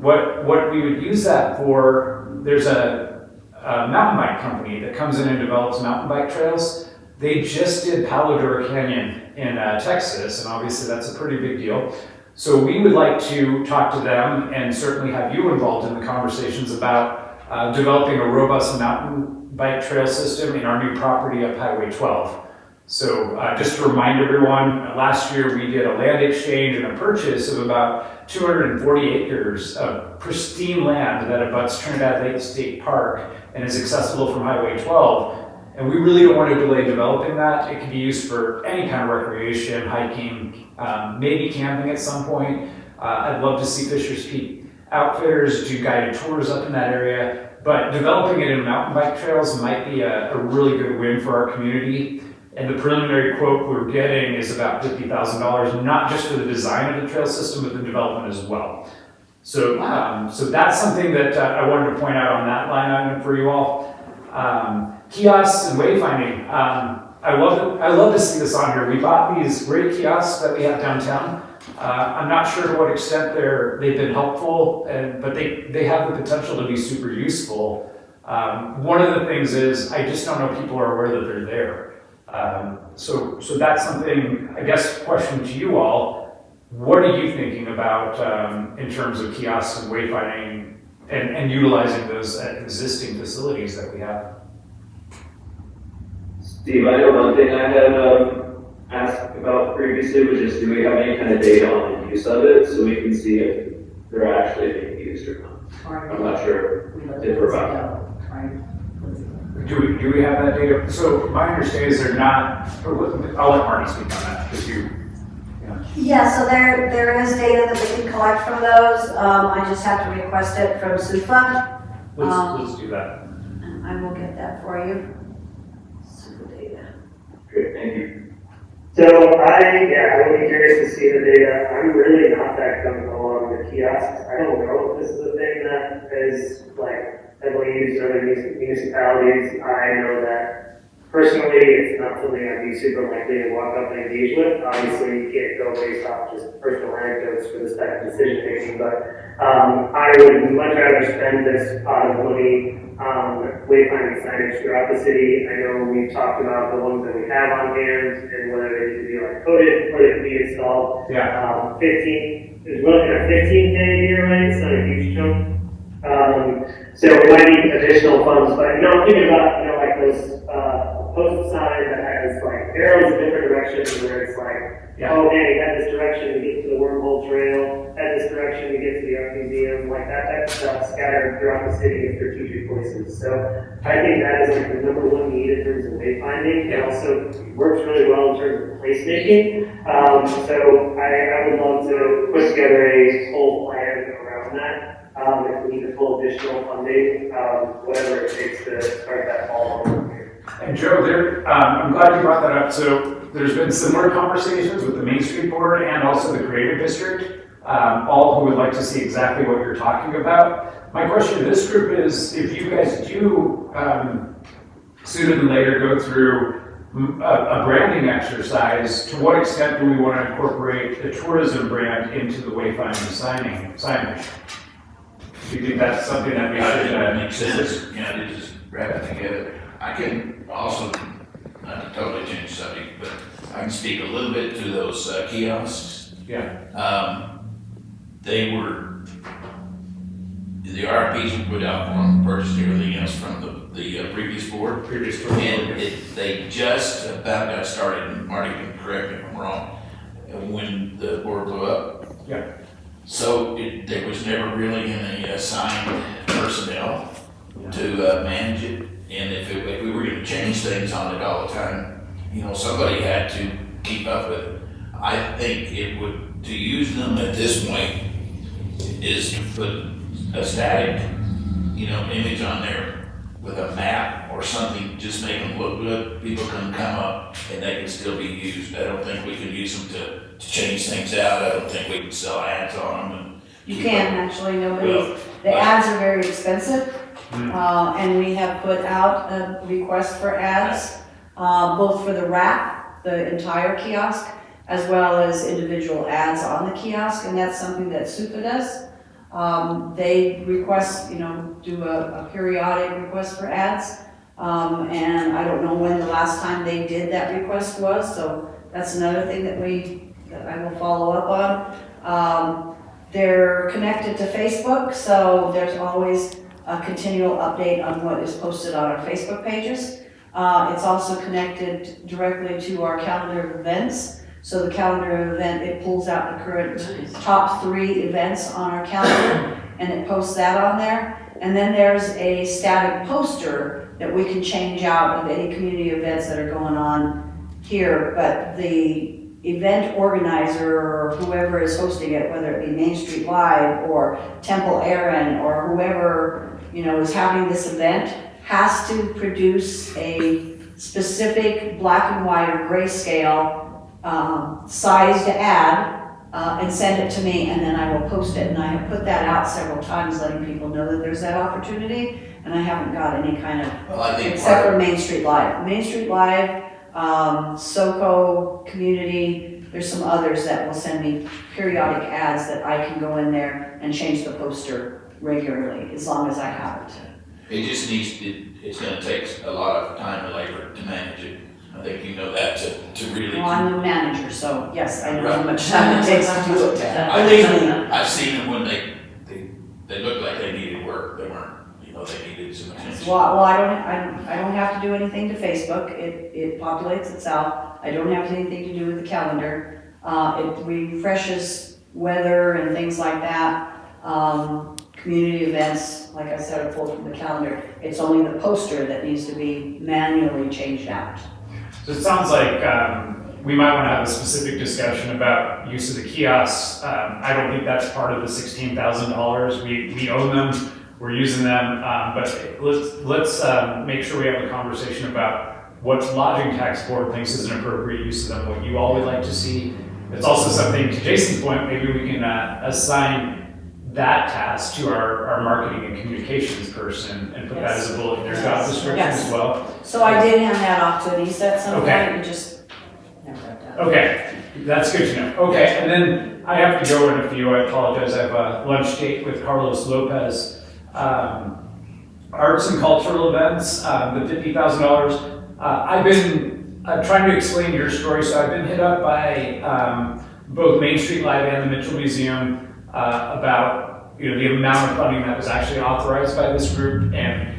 what we would use that for, there's a mountain bike company that comes in and develops mountain bike trails. They just did Palo Duro Canyon in Texas, and obviously that's a pretty big deal. So we would like to talk to them and certainly have you involved in the conversations about developing a robust mountain bike trail system in our new property up Highway 12. So just to remind everyone, last year we did a land exchange and a purchase of about 240 acres of pristine land that abuts Trinidad Lake State Park and is accessible from Highway 12. And we really don't want to delay developing that. It can be used for any kind of recreation, hiking, maybe camping at some point. I'd love to see Fisher's Peak Outfitters do guided tours up in that area. But developing it in mountain bike trails might be a really good win for our community. And the preliminary quote we're getting is about $50,000, not just for the design of the trail system, but the development as well. So, so that's something that I wanted to point out on that line item for you all. Kiosks and wayfinding. I love to see this on here. We bought these great kiosks that we have downtown. I'm not sure to what extent they've been helpful, but they have the potential to be super useful. One of the things is I just don't know people are aware that they're there. So that's something, I guess, question to you all. What are you thinking about in terms of kiosks and wayfinding and utilizing those existing facilities that we have? Steve, I know one thing I had asked about previously was just, do we have any kind of data on the use of it so we can see if they're actually being used or not? I'm not sure if we're about. Do we have that data? So my understanding is they're not, I'll let Marty speak on that, because you. Yeah, so there is data that we can collect from those. I just have to request it from SUFA. Let's do that. And I will get that for you. SUFA data. Great, thank you. So I would be curious to see the data. I'm really not that gung-ho on the kiosks. I don't know if this is a thing that is like heavily used in other municipalities. I know that personally it's not something I'd be super likely to walk up and engage with. Obviously you can't go based off just personal anecdotes for this type of decision making, but I would much rather spend this pot of money on wayfinding signage throughout the city. I know we've talked about the ones that we have on hand and whether they need to be like coded or they can be installed. Yeah. 15, we're looking at 15K a year, right? It's not a huge chunk. So we might need additional funds, but I'm thinking about, like those post sign that has like arrows in different directions where it's like, Yeah. oh man, you had this direction to get to the wormhole trail, had this direction to get to the art museum, like that type of stuff scattered throughout the city in strategic places. So I think that is like the number one need in terms of wayfinding. It also works really well in terms of placemaking. So I would love to put together a whole plan around that. If we need to pull additional funding, whatever it takes to start that ball rolling. And Joe, I'm glad you brought that up. So there's been similar conversations with the Main Street Board and also the Creative District, all who would like to see exactly what you're talking about. My question to this group is, if you guys do sooner than later go through a branding exercise, to what extent do we want to incorporate the tourism brand into the wayfinding signage? Do you think that's something that we I think should that makes sense, you know, to just wrap it together. I can also, not to totally change the subject, but I can speak a little bit to those kiosks. Yeah. They were, the RFPs were put out on purchase and everything else from the previous board. And they just about got started, and Marty can correct me if I'm wrong, when the board blew up. Yeah. So there was never really any assigned personnel to manage it. And if we were gonna change things on it all the time, you know, somebody had to keep up with it. I think it would, to use them at this point is to put a static, you know, image on there with a map or something, just make them look good. People can come up and they can still be used. I don't think we can use them to change things out. I don't think we can sell ads on them. And You can actually, Well, the ads are very expensive. And we have put out a request for ads, both for the wrap, the entire kiosk, as well as individual ads on the kiosk, and that's something that SUPA does. They request, you know, do a periodic request for ads, and I don't know when the last time they did that request was, so that's another thing that I will follow up on. They're connected to Facebook, so there's always a continual update on what is posted on our Facebook pages. It's also connected directly to our calendar of events. So the calendar of event, it pulls out the current top 3 events on our calendar and it posts that on there. And then there's a static poster that we can change out of any community events that are going on here. But the event organizer or whoever is hosting it, whether it be Main Street Live or Temple Aaron or whoever, you know, is having this event, has to produce a specific black and white or grayscale sized ad and send it to me, and then I will post it. And I have put that out several times, letting people know that there's that opportunity, and I haven't got any kind of, well, I think except for Main Street Live. Main Street Live, SoCo Community, there's some others that will send me periodic ads that I can go in there and change the poster regularly, as long as I have it. it just needs, it's gonna take a lot of time and labor to manage it. I think you know that to really. Well, I'm a manager, so yes, I know how much time it takes to do it. I Believe think, me. I've seen them when they looked like they needed work, they weren't, you know, they needed some attention. Well, I don't have to do anything to Facebook. It populates itself. I don't have anything to do with the calendar. It refreshes weather and things like that. Community events, like I said, are pulled from the calendar. It's only the poster that needs to be manually changed out. So it sounds like we might want to have a specific discussion about use of the kiosks. I don't think that's part of the $16,000. We own them, we're using them, but let's make sure we have a conversation about what lodging tax board thinks is an appropriate use of them, what you all would like to see. It's also something, to Jason's point, maybe we can assign that task to our marketing and communications person and put that as a bullet in their job description as well. So I did hand that off to Anissa at some Okay. point, and just never got done. Okay, that's good to know. Okay, and then I have to go in a few. I apologize. I have a lunch date with Carlos Lopez. Arts and cultural events, the $50,000. I've been trying to explain your story, so I've been hit up by both Main Street Live and the Mitchell Museum about the amount of funding that was actually authorized by this group, and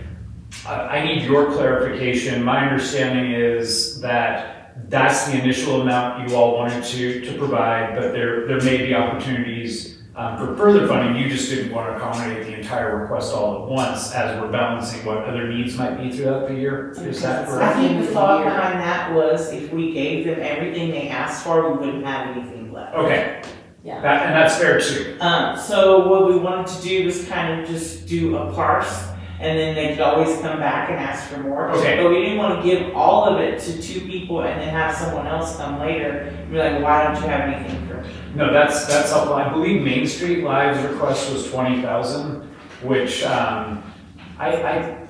I need your clarification. My understanding is that that's the initial amount you all wanted to provide, but there may be opportunities for further funding. You just didn't want to accommodate the entire request all at once as we're balancing what other needs might be throughout the year. Is that I correct? think the thought behind that was if we gave them everything they asked for, we wouldn't have anything left. Okay. Yeah. And that's fair too. So what we wanted to do was kind of just do a parse, and then they could always come back and ask for more. Okay. But we didn't want to give all of it to 2 people and then have someone else come later and be like, why don't you have anything for me? No, that's helpful. I believe Main Street Live's request was 20,000, which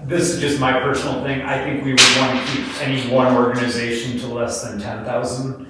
this is just my personal thing. I think we would want to keep any one organization to less than 10,000.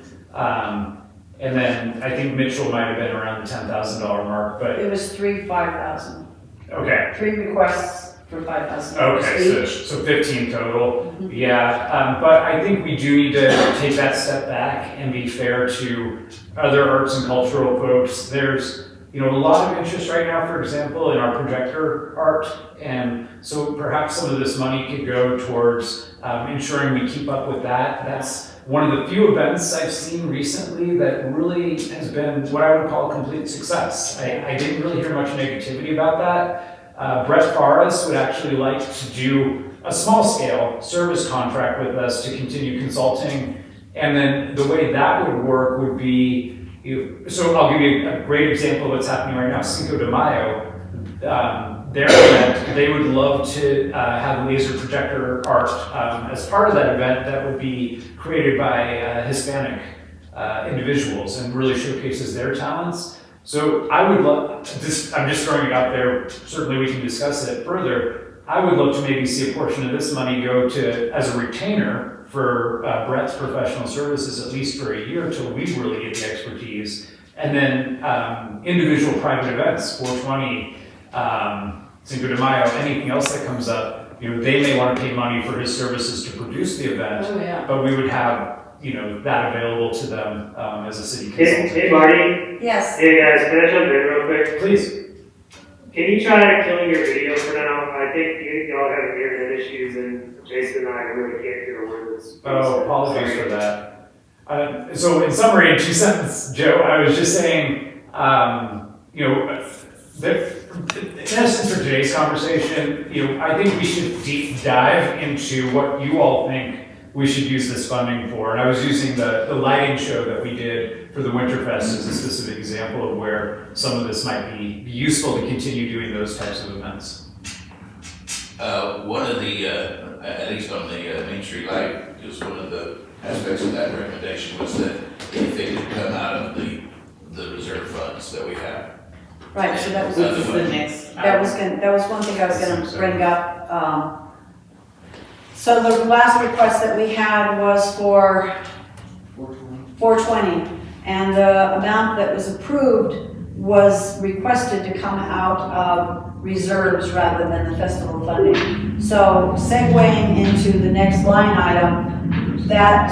And then I think Mitchell might have been around the $10,000 mark, but It was 5,000. okay. 3 requests for 5,000 Okay, each. so 15 total. Yeah, but I think we do need to take that step back and be fair to other arts and cultural folks. There's, a lot of interest right now, for example, in our projector art. And so perhaps some of this money could go towards ensuring we keep up with that. That's one of the few events I've seen recently that really has been what I would call a complete success. I didn't really hear much negativity about that. Brett Forrest would actually like to do a small scale service contract with us to continue consulting. And then the way that would work would be, so I'll give you a great example of what's happening right now. Cinco de Mayo, their event, they would love to have laser projector art as part of that event that would be created by Hispanic individuals and really showcases their talents. So I would love, I'm just throwing it out there, certainly we can discuss it further. I would love to maybe see a portion of this money go to, as a retainer for Brett's professional services, at least for a year until we really get the expertise. And then individual private events, 420, Cinco de Mayo, anything else that comes up, they may want to pay money for his services to produce the event, Oh, yeah. but we would have, that available to them as a city consultant. Hey Marty, Yes. hey guys, can I jump in real quick? Please. Can you try killing your video for now? I think y'all have internet issues and Jason and I really can't hear a word that's being Oh, said. apologies Sorry. for that. So in summary, in 2 sentences, Joe, I was just saying, in essence for today's conversation, I think we should deep dive into what you all think we should use this funding for. And I was using the lighting show that we did for the Winterfest as a specific example of where some of this might be useful to continue doing those types of events. One of the, at least on the Main Street Light, just one of the aspects of that recommendation was that if it could come out of the reserve funds that we have. Right, so that was, Which is the next. that was one thing I was gonna bring up. So the last request that we had was for 420, and the amount that was approved was requested to come out of reserves rather than the festival funding. So segueing into the next line item, that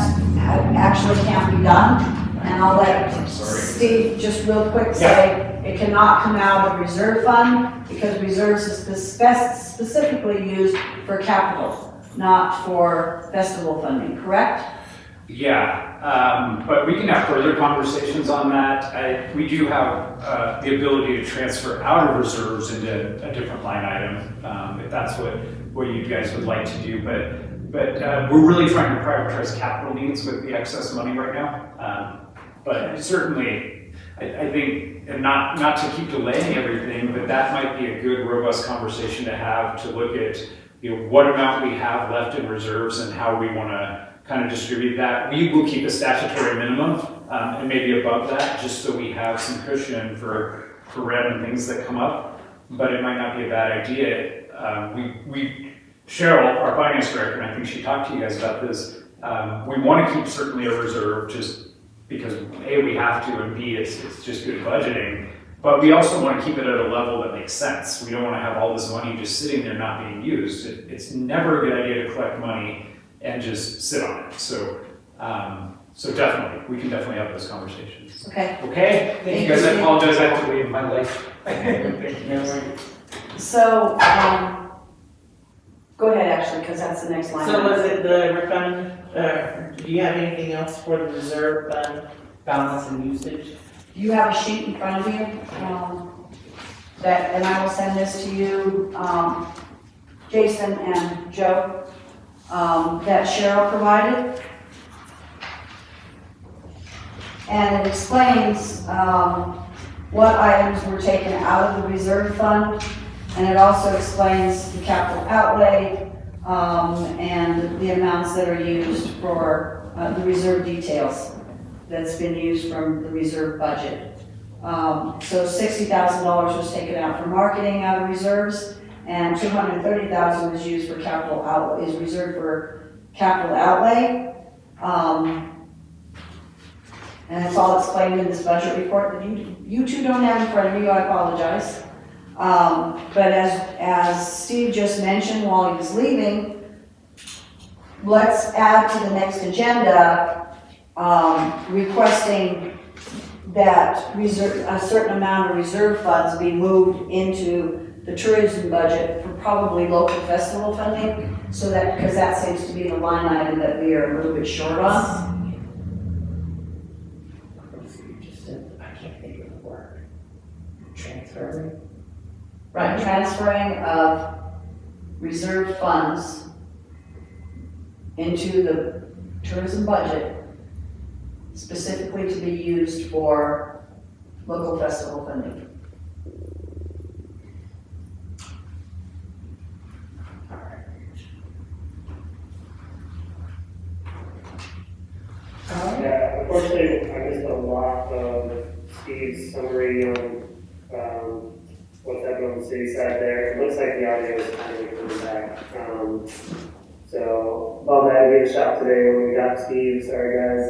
actually can't be done, and I'll let Steve just real quick say, it cannot come out of reserve fund because reserves is specifically used for capital, not for festival funding, correct? Yeah, but we can have further conversations on that. We do have the ability to transfer out of reserves into a different line item, if that's what you guys would like to do. But we're really trying to prioritize capital needs with the excess money right now. But certainly, I think, and not to keep delaying everything, but that might be a good, robust conversation to have to look at, what amount we have left in reserves and how we want to kind of distribute that. We will keep a statutory minimum and maybe above that, just so we have some cushion for random things that come up. But it might not be a bad idea. Cheryl, our finance director, and I think she talked to you guys about this. We want to keep certainly a reserve, just because A, we have to, and B, it's just good budgeting. But we also want to keep it at a level that makes sense. We don't want to have all this money just sitting there not being used. It's never a good idea to collect money and just sit on it. So definitely, we can definitely have those conversations. Okay. Okay, thank you guys. I apologize, I have to leave my life. So, Go ahead, Ashley, because that's the next line. So was it the refund, do you have anything else for the reserve fund balance and usage? You have a sheet in front of you, and I will send this to you, Jason and Joe, that Cheryl provided. And it explains, what items were taken out of the reserve fund, and it also explains the capital outlay, and the amounts that are used for, the reserve details that's been used from the reserve budget. So $60,000 was taken out for marketing out of reserves, and $230,000 was used for capital outlay, is reserved for capital outlay. And it's all explained in this budget report that you two don't have in front of you, I apologize. But as Steve just mentioned while he was leaving, let's add to the next agenda, requesting that a certain amount of reserve funds be moved into the tourism budget for probably local festival funding, so that, because that seems to be the line item that we are a little bit short on. I can't think of the word. Transferring? Right, transferring of reserve funds into the tourism budget specifically to be used for local festival funding. Yeah, unfortunately, I missed a lot of Steve's summary on, what's happening on the city side there. It looks like the audio is kind of coming back. So, bummed I didn't get a shot today when we got Steve, sorry guys.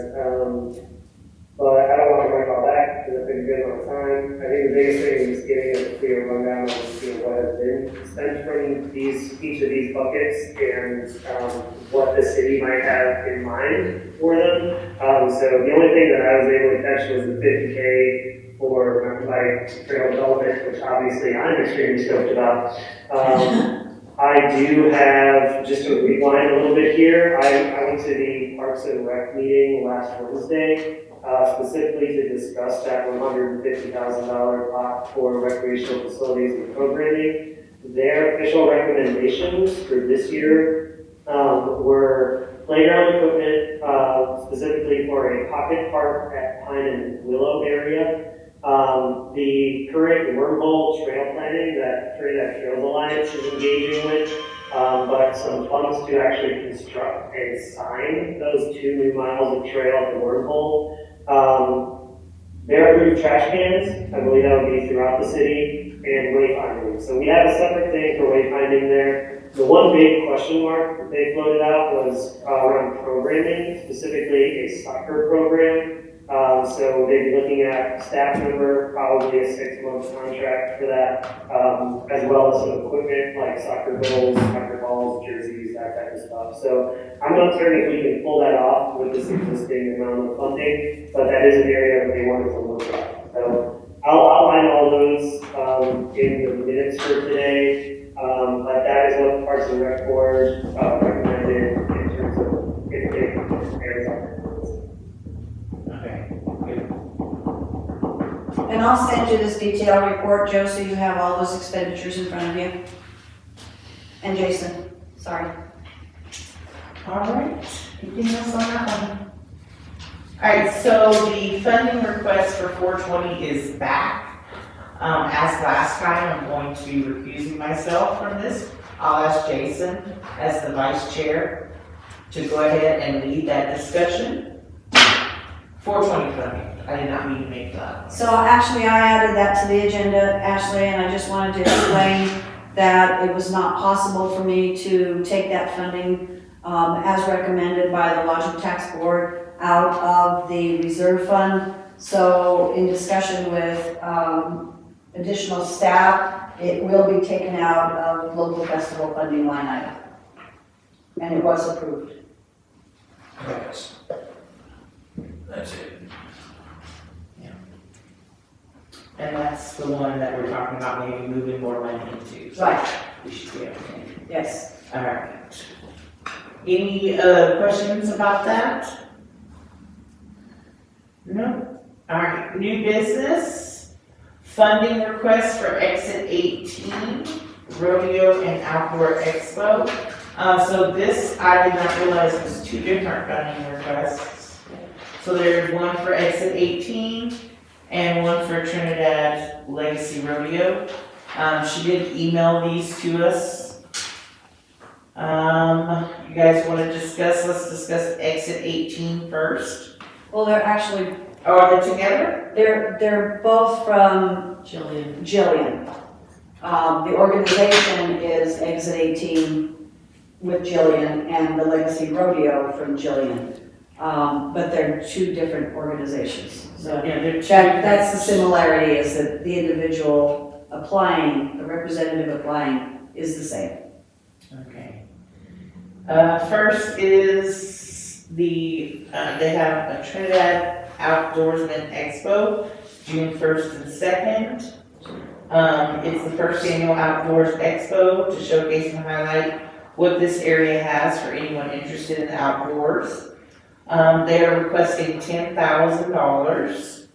But I don't want to bring it all back because it's been a good amount of time. I think the biggest thing is getting a clear rundown of what has been spent from each of these buckets and what the city might have in mind for them. So the only thing that I was able to catch was the 50K for mountain bike trail development, which obviously I'm extremely stoked about. I do have, just to rewind a little bit here, I went to the Parks and Rec meeting last Wednesday, specifically to discuss that $150,000 pot for recreational facilities and programming. Their official recommendations for this year were playground equipment, specifically for a pocket park at Pine and Willow area. The current wormhole trail planning that Trinidad Trails Alliance is engaging with, but some funds to actually construct and sign those 2 new miles of trail at the wormhole. Their approved trash cans, I believe that would be throughout the city, and wayfinding. So we have a separate thing for wayfinding there. The one big question mark that they floated out was around programming, specifically a soccer program. So they'd be looking at staff member, probably a 6-month contract for that, as well as some equipment like soccer goals, soccer balls, jerseys, that type of stuff. So I'm not certain if we can pull that off with this existing amount of funding, but that is an area that they wanted to look at. So I'll outline all those in the minutes for today, but that is what the Parks and Rec Board recommended in terms of if they areas on it. And I'll send you this detailed report, Joe, so you have all those expenditures in front of you. And Jason, sorry. All right, anything else on that one? All right, so the funding request for 420 is back. As last time, I'm going to be recusing myself from this. I'll ask Jason, as the vice chair, to go ahead and lead that discussion. 420 funding. I did not mean to make that. So actually, I added that to the agenda, Ashley, and I just wanted to explain that it was not possible for me to take that funding as recommended by the Lodging Tax Board out of the reserve fund. So in discussion with additional staff, it will be taken out of local festival funding line item. And it was approved. Yes. That's it. And that's the one that we're talking about maybe moving more money into. So Right, we should be okay. yes. All right. Any questions about that? No? All right, new business, funding request for Exit 18, Rodeo and Outdoor Expo. So this, I did not realize was two different funding requests. So there's one for Exit 18 and one for Trinidad Legacy Rodeo. She did email these to us. You guys want to discuss, let's discuss Exit 18 first. Well, they're actually, Oh, are they together? they're both from Jillian. The organization is Exit 18 with Jillian and the Legacy Rodeo from Jillian. But they're two different organizations. So Yeah, they're two that's the similarity, is that the individual applying, the representative applying is the same. Okay. First is they have a Trinidad Outdoorsman Expo, June 1st and 2nd. It's the first annual Outdoors Expo to showcase and highlight what this area has for anyone interested in the outdoors. They are requesting $10,000.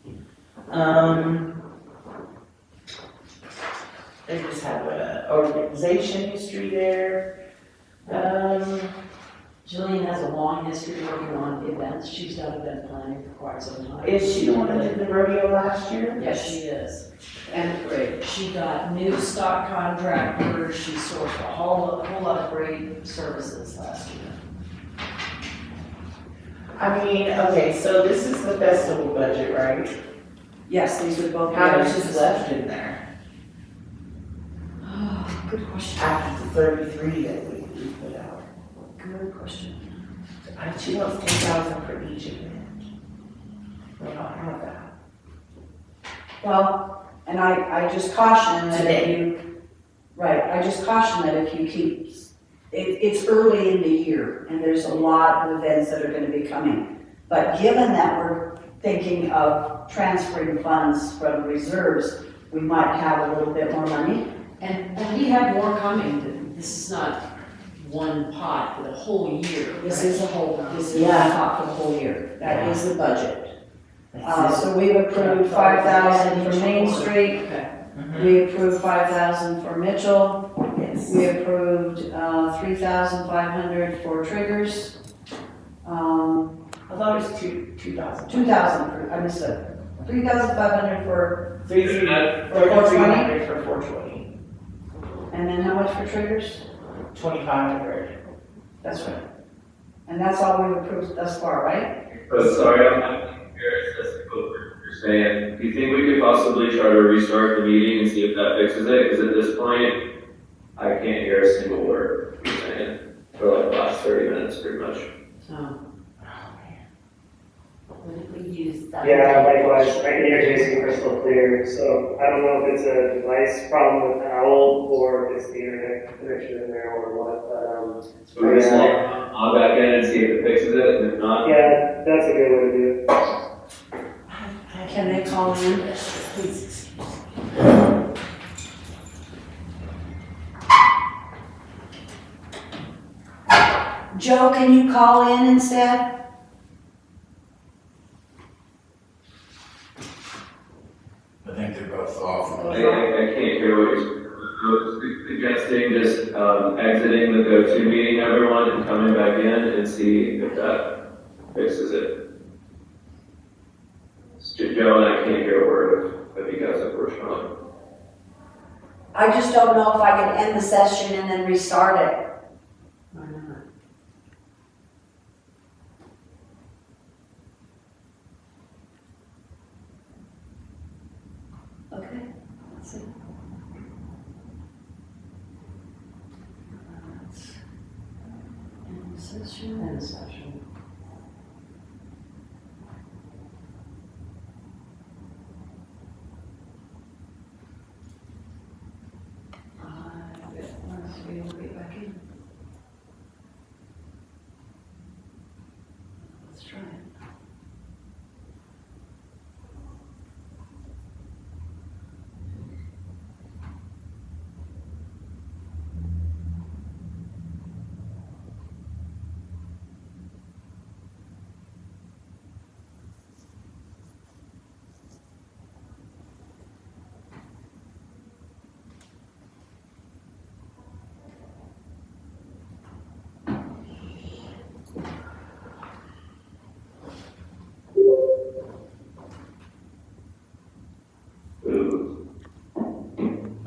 They just have an organization history there. Jillian has a long history working on events. She's done event planning for quite some time. Is she the one that did the rodeo last year? Yes, she is. And great. She got new stock contractors. She sourced a whole lot of great services last year. I mean, okay, so this is the festival budget, right? Yes, these would both be. How much is left in there? Oh, good question. After the 33 that we put out. Good question. She wants 10,000 for each event. We don't have that. Well, and I just caution that if Today. you, right, I just caution that if you keep, it's early in the year and there's a lot of events that are gonna be coming. But given that we're thinking of transferring funds from reserves, we might have a little bit more money. And we have more coming. This is not one pot for the whole year. This right? is a whole, this is a Yeah. top for the whole year. That is the budget. That's it. So we've approved 5,000 for Main Street. Okay. Mhm. We approved 5,000 for Mitchell. Yes. We approved 3,500 for triggers. I thought it was 2,000. 2,000 for, I missed it. 3,500 for, 3,300 for 420. and then how much for triggers? 2,500. That's right. And that's all we've approved thus far, right? But sorry, I'm not embarrassed as to what you're saying. Do you think we could possibly try to restart the meeting and see if that fixes it? Because at this point, I can't hear a single word you're saying for like the last 30 minutes, pretty much. So. What did we use that? Yeah, likewise, I can hear Jason crystal clear, so I don't know if it's a device problem with the owl or if it's the internet connection in there or what, but, So we're just like, log back in and see if it fixes it, and if not, yeah, that's a good way to do it. Can they call in? Please excuse me. Joe, can you call in instead? I think they're both off. I can't hear what you're suggesting, just exiting the go-to meeting, everyone, and coming back in and see if that fixes it. Joe and I can't hear a word of you guys, unfortunately. I just don't know if I can end the session and then restart it. Why not? Okay, let's see. End session. End session. Once we will get back in. Let's try it.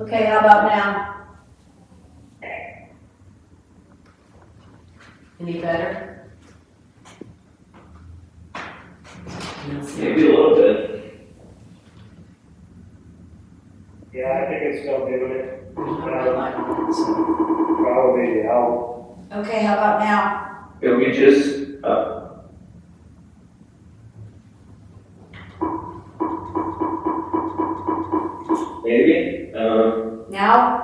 Okay, how about now? Any better? Maybe a little bit. Yeah, I think it's still doing it. So, Probably help. Okay, how about now? Can we just, maybe, Now?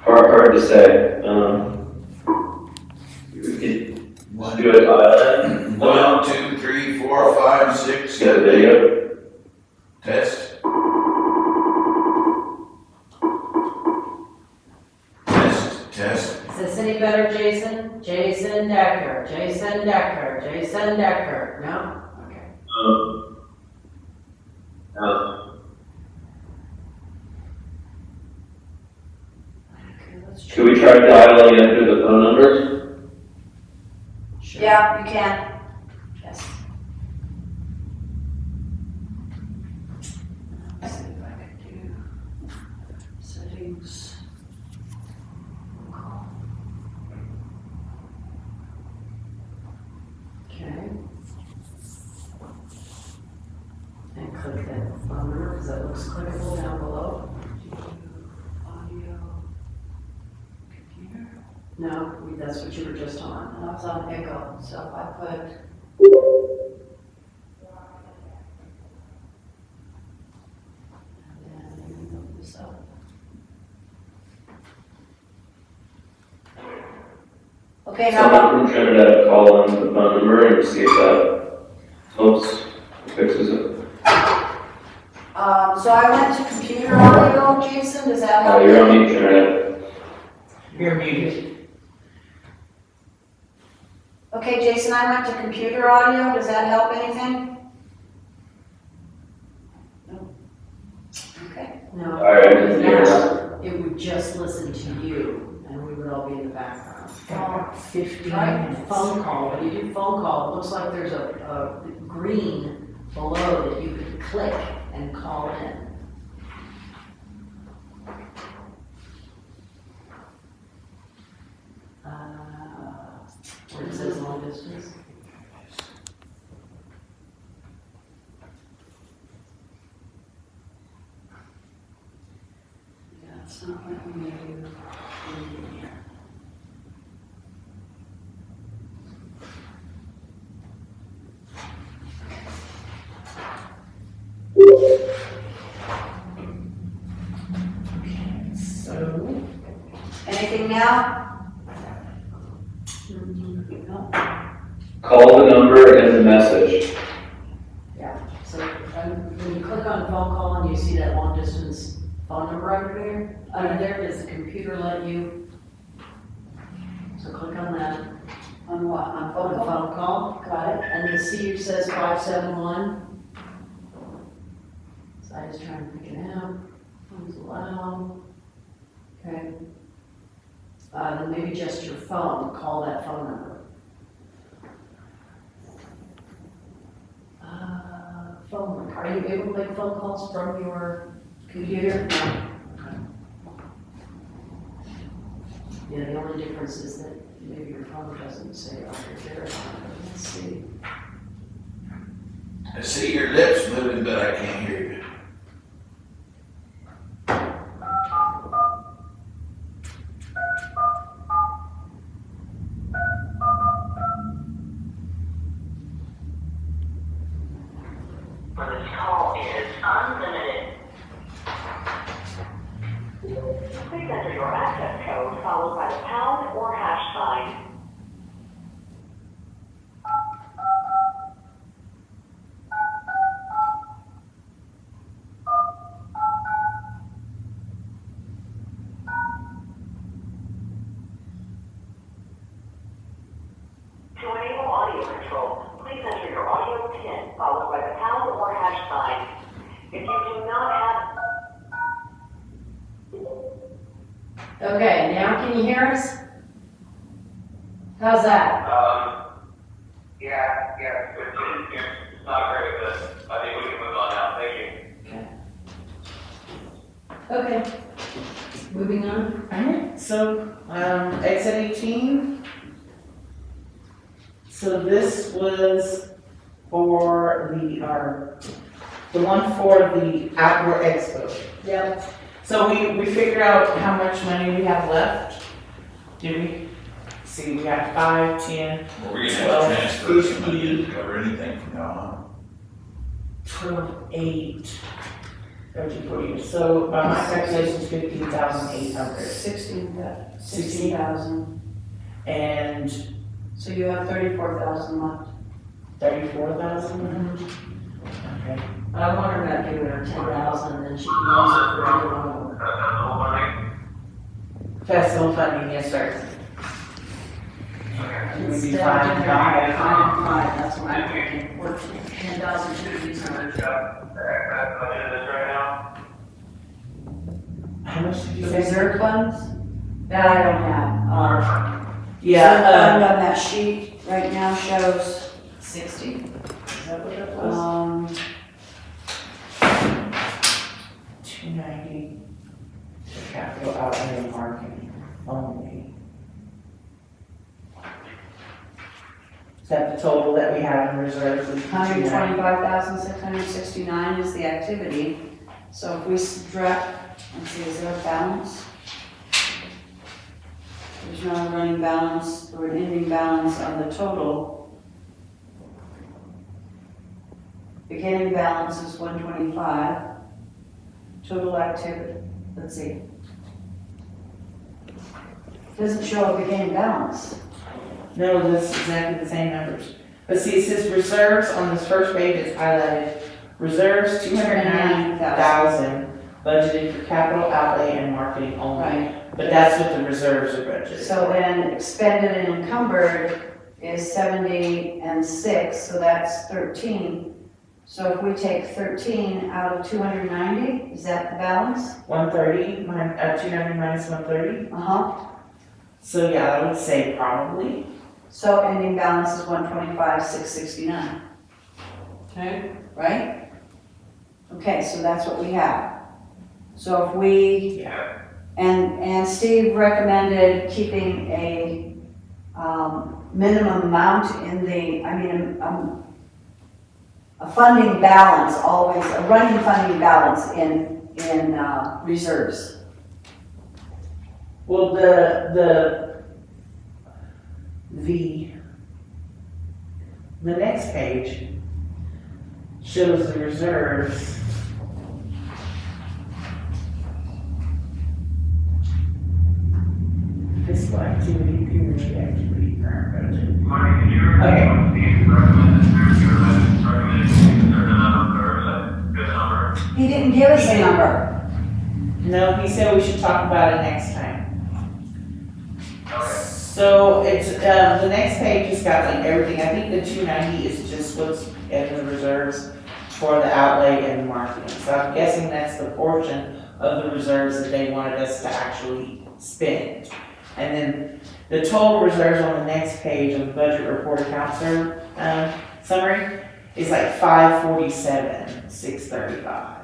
hard to say, we could do it, 1, 2, 3, 4, 5, 6, get a 7, 8. video. Test. Test, test. is this any better, Jason? Jason Decker, Jason Decker, Jason Decker, no? Okay. Okay, let's Should we try dialing in through the phone number? Sure. Yeah, you can. Yes. Let's see if I can do settings. Okay. And click that phone number, because that looks clickable down below. Audio. Computer? No, that's what you were just on. And I was on echo, so if I put, And then let me open this up. okay, how about, Someone from Trinidad call in the phone number and see if that helps, fixes it. so I went to computer audio, Jason, does that help? You're on mute, Trinidad. You're muted. Okay, Jason, I went to computer audio, does that help anything? No. Okay. No. All right, Because here. now it would just listen to you, and we would all be in the background. 15 minutes. phone call, when you do phone call, it looks like there's a green below that you can click and call in. Where it says long distance. Yeah, it's not letting me do anything here. So, Anything now? No. Call the number and the message. So when you click on phone call and you see that long distance phone number under there, does the computer let you? So click on that, On what, on on phone the call? phone call, Got it. and the C says 571. So I just try and pick it out, phones allow. Okay. Then maybe just your phone, call that phone number. Phone, are you able to make phone calls from your computer? No. Yeah, the only difference is that maybe your phone doesn't say on your there. Let's see. I see your lips moving, but I can't hear you. This call is unlimited. Please enter your access code followed by the pound or hash sign. To enable audio control, please enter your audio PIN followed by the pound or hash sign. If you do not have Okay, now can you hear us? How's that? Yeah, it's not very good. I think we can move on. Okay. Moving on. Alright, so, exit 18. So this was for the one for the outdoor expo. Yep. So we figured out how much money we have left. Did we? See, we got 5, 10, Well, we're gonna have 12, to transfer some money 50. to cover anything from now on. 12, 8, 13, 14. So by my calculations, 15,800. 16,000. And So you have 34,000 left. 34,000? Okay. I want her to give her 10,000 and then she can use it for everyone. Festival funding, yes, sir. Maybe Instead of 5 doing and it 5. 5 and 5, that's what I'm thinking. Or 10,000 to use numbers. How much did you The say? reserve funds, that I don't have. Yeah, Fund on that sheet right now shows, 60. Is that what that was? 290 for capital outlay and marketing only. Is that the total that we have in reserve? is 290? 125,669 is the activity. So if we subtract, let's see, is there a balance? There's no running balance or an ending balance on the total. Beginning balance is 125. Total activity, let's see. Doesn't show a beginning balance. No, that's exactly the same numbers. But see, it says reserves on this first page, it's highlighted. Reserves, 290,000 budgeted for capital outlay and marketing only. Right. But that's what the reserves are budgeted. So then expended and encumbered is 70 and 6, so that's 13. So if we take 13 out of 290, is that the balance? 130, 290 minus 130. Uh-huh. So yeah, I would say probably. So ending balance is 125,669. Okay. Right? Okay, so that's what we have. So if we, Yeah. and Steve recommended keeping a minimum amount in the, a funding balance always, a running funding balance in reserves. Well, the next page shows the reserves. Fiscal activity, period activity, current budget. He didn't give us a number. No, he said we should talk about it next time. So it's, the next page has got like everything. I think the 290 is just what's in the reserves for the outlay and marketing. So I'm guessing that's the portion of the reserves that they wanted us to actually spend. And then the total reserves on the next page of the budget report account summary is like 547,635.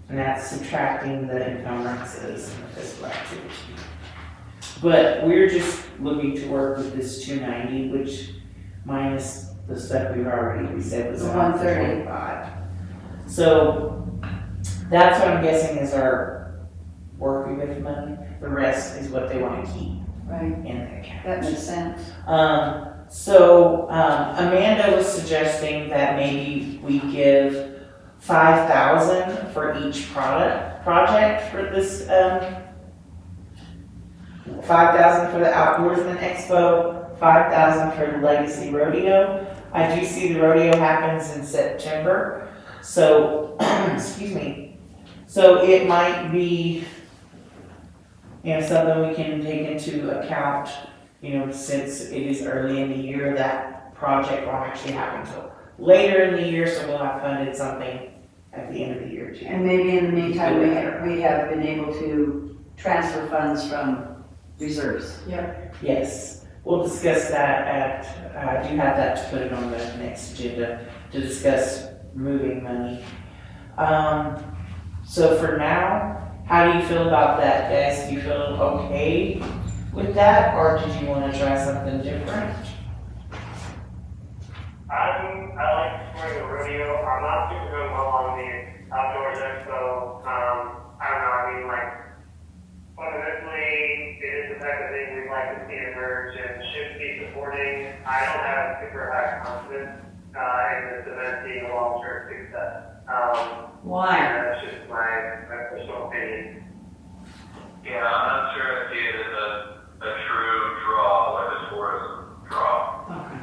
And that's subtracting the encumbrances and the fiscal activity. But we're just looking to work with this 290, which minus the stuff we said was The 130. 135. So that's what I'm guessing is our working with money. The rest is what they want to keep Right. in the account. That makes sense. Amanda was suggesting that maybe we give 5,000 for each project for this, 5,000 for the Outdoorsman Expo, 5,000 for the Legacy Rodeo. I do see the rodeo happens in September, so, excuse me. So it might be, something we can take into account, since it is early in the year, that project won't actually happen until later in the year, so we'll have funded something at the end of the year too. And maybe in the meantime, we have been able to transfer funds from reserves. Yes, we'll discuss that I do have that to put it on the next agenda to discuss moving money. So for now, how do you feel about that, Des? Do you feel okay with that, or did you wanna try something different? I like touring the rodeo. I'm not super good well on the outdoors expo. I don't know, I mean, like, fundamentally, it is the type of thing we'd like to see emerge and should be supporting. I don't have super high confidence, in this event being a long-term success. Why? That's just my personal opinion. Yeah, I'm not sure I see it as a true draw, like a tourism draw.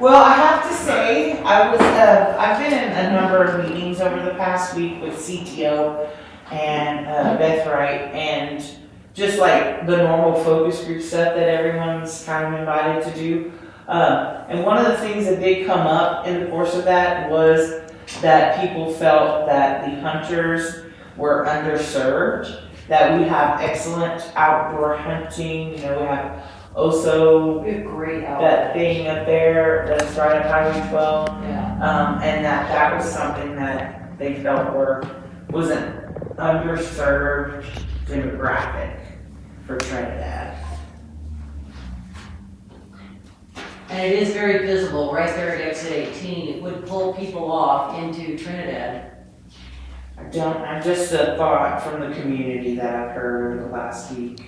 Well, I have to say, I've been in a number of meetings over the past week with CTO and Beth Wright, and just like the normal focus group stuff that everyone's kind of invited to do. And one of the things that did come up in the course of that was that people felt that the hunters were underserved, that we have excellent outdoor hunting, we have also We have great that outfits. thing up there that's right on Highway 12, Yeah. and that was something that they felt was an underserved demographic for Trinidad. And it is very visible, right there at exit 18. It would pull people off into Trinidad. I'm just a thought from the community that I've heard over the last week.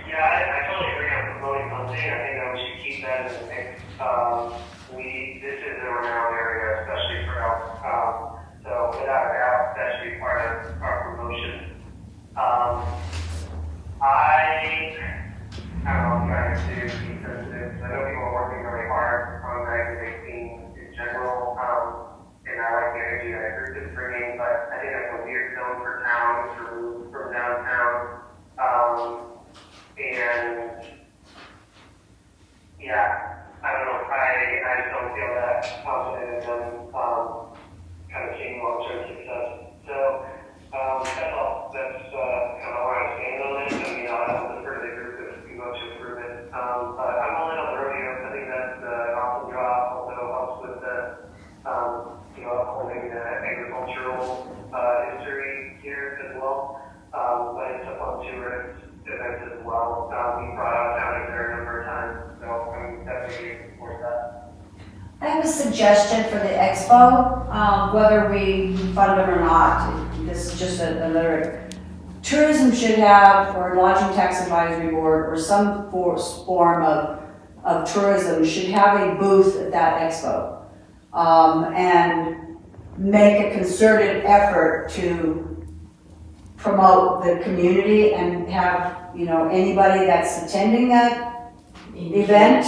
Yeah, I totally agree on promoting hunting. I think that we should keep that in the mix. This is a renowned area, especially for elk. So without a doubt, that should be part of our promotion. I don't know, I'm trying to be sensitive. I know people are working really hard on exit 18 in general. And I like the energy that group is bringing, but I think that's a weird zone for towns to remove from downtown. And yeah, I don't know, I just don't feel that confident in them, kind of seeing long-term success. So, that's all, that's, kind of where I stand on it. I mean, I'll defer to the group if you want to approve it. But I'm all in on the rodeo. I think that's an awesome draw, also helps with the, upholding the agricultural, history here as well. But it's a fun tourist event as well. We brought out counties there a number of times, so I'm definitely support that. I have a suggestion for the expo, whether we fund it or not. This is just another, tourism should have, or lodging tax advisory board, or some form of tourism should have a booth at that expo. And make a concerted effort to promote the community and have, anybody that's attending that event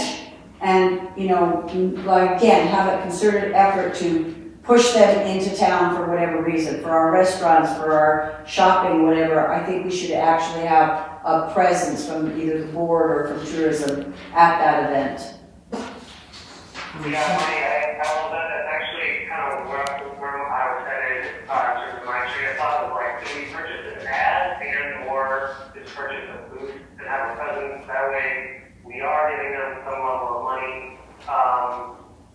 and, again, have a concerted effort to push them into town for whatever reason, for our restaurants, for our shopping, whatever. I think we should actually have a presence from either the board or from tourism at that event. Yeah, I love that. That's actually kind of where I was headed, in terms of my train of thought, was like, can we purchase an ad and or just purchase a booth and have a presence? That way, we are giving them some level of money,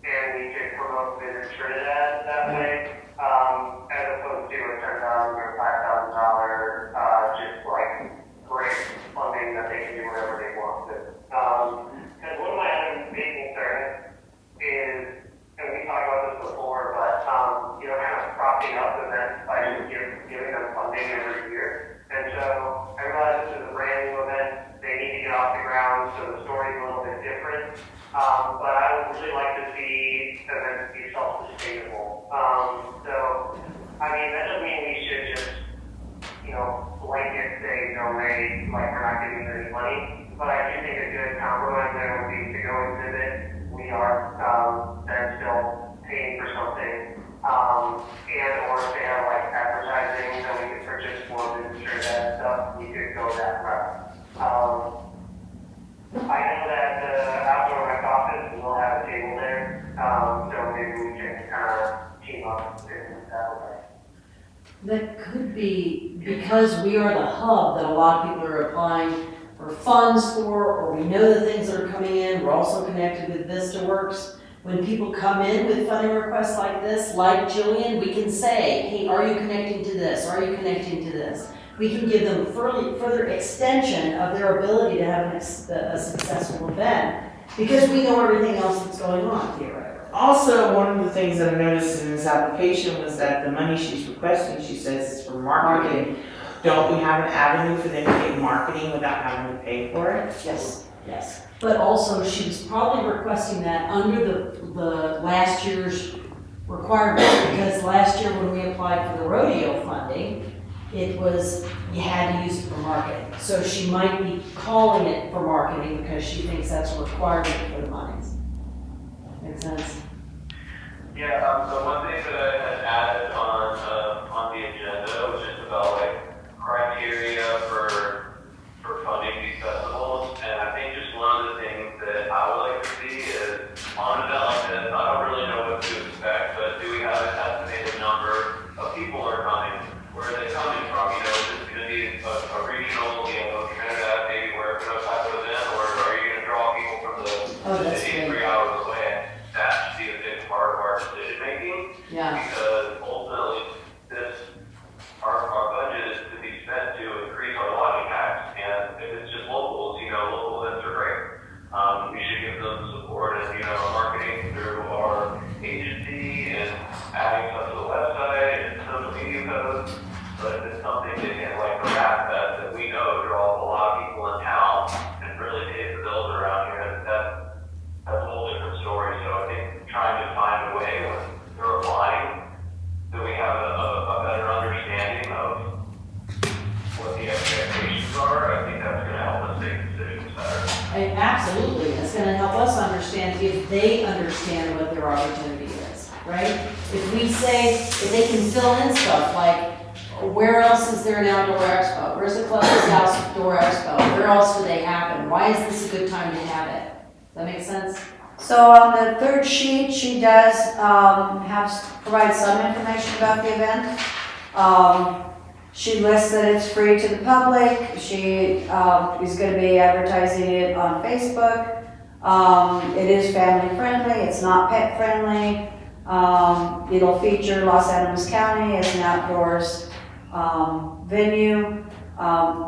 and we can promote Visit Trinidad that way, as opposed to a $10,000 or $5,000, just like great funding that they can do whatever they want with. Because one of my other big concerns is, and we talked about this before, but, kind of propping up events by just giving them funding every year. And so I realize this is a brand new event. They need to get off the ground, so the story's a little bit different. But I would really like to see events be self-sustainable. So, I mean, that doesn't mean we should just, blanket say donate, like we're not giving them any money. But I do think a good compromise there would be to go exhibit. We are then still paying for something, and or if they have like advertising that we could purchase for Visit that stuff, we could go that route. I know that the outdoor rec office will have a table there, so maybe we can kind of team up in that way. That could be because we are the hub that a lot of people are applying for funds for, or we know the things that are coming in. We're also connected with VistaWorks. when people come in with funding requests like this, like Jillian, we can say, hey, are you connecting to this? Are you connecting to this? We can give them further extension of their ability to have a successful event because we know everything else that's going on theoretically. Also, one of the things that I noticed in this application was that the money she's requesting, she says is for marketing. Don't we have an avenue for them to get marketing without having to pay for it? Yes, yes. But also, she was probably requesting that under the last year's requirements, because last year when we applied for the rodeo funding, it was, you had to use it for marketing. So she might be calling it for marketing because she thinks that's a requirement for the monies. Make sense? Yeah, so one thing that I had added on the agenda was just about like criteria for funding these festivals, and I think just one of the things that I would like to see is on an event like this, I don't really know what to expect, but do we have an estimated number of people are coming? Where are they coming from? You know, is this going to be a regional, you know, Trinidad, maybe where type of event, or are you going to draw people from the city 3 hours away? That should be a big part of our decision making. Yeah. Because ultimately, our budget is to be spent to increase our lodging tax, and if it's just locals, you know, local events are great. We should give them support and, you know, marketing through our agency and adding stuff to the website and social media posts. But if it's something that can, like the Rap Fest that we know draws a lot of people in town and really pays the bills around here, that's a whole different story. So I think trying to find a way when they're applying that we have a better understanding of what the expectations are, I think that's going to help us make decisions better. Absolutely, it's gonna help us understand if they understand what their opportunity is, right? If we say, if they can fill in stuff like, where else is there an outdoor expo? Where's the Clubhouse Outdoor Expo? Where else do they happen? Why is this a good time to have it? Does that make sense? So on the third sheet, she does provide some information about the event. She lists that it's free to the public. She is going to be advertising it on Facebook. It is family friendly. It's not pet friendly. It'll feature Los Angeles County as an outdoors venue.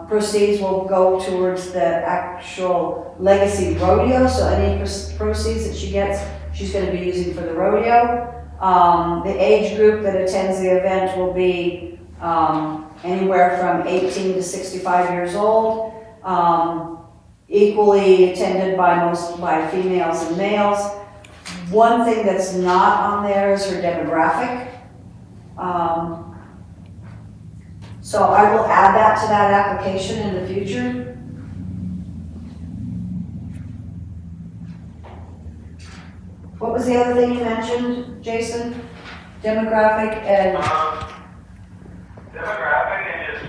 Proceeds will go towards the actual legacy rodeo, so any proceeds that she gets, she's going to be using for the rodeo. The age group that attends the event will be anywhere from 18 to 65 years old, equally attended by females and males. One thing that's not on there is her demographic. So I will add that to that application in the future. What was the other thing you mentioned, Jason? Demographic and... Demographic and just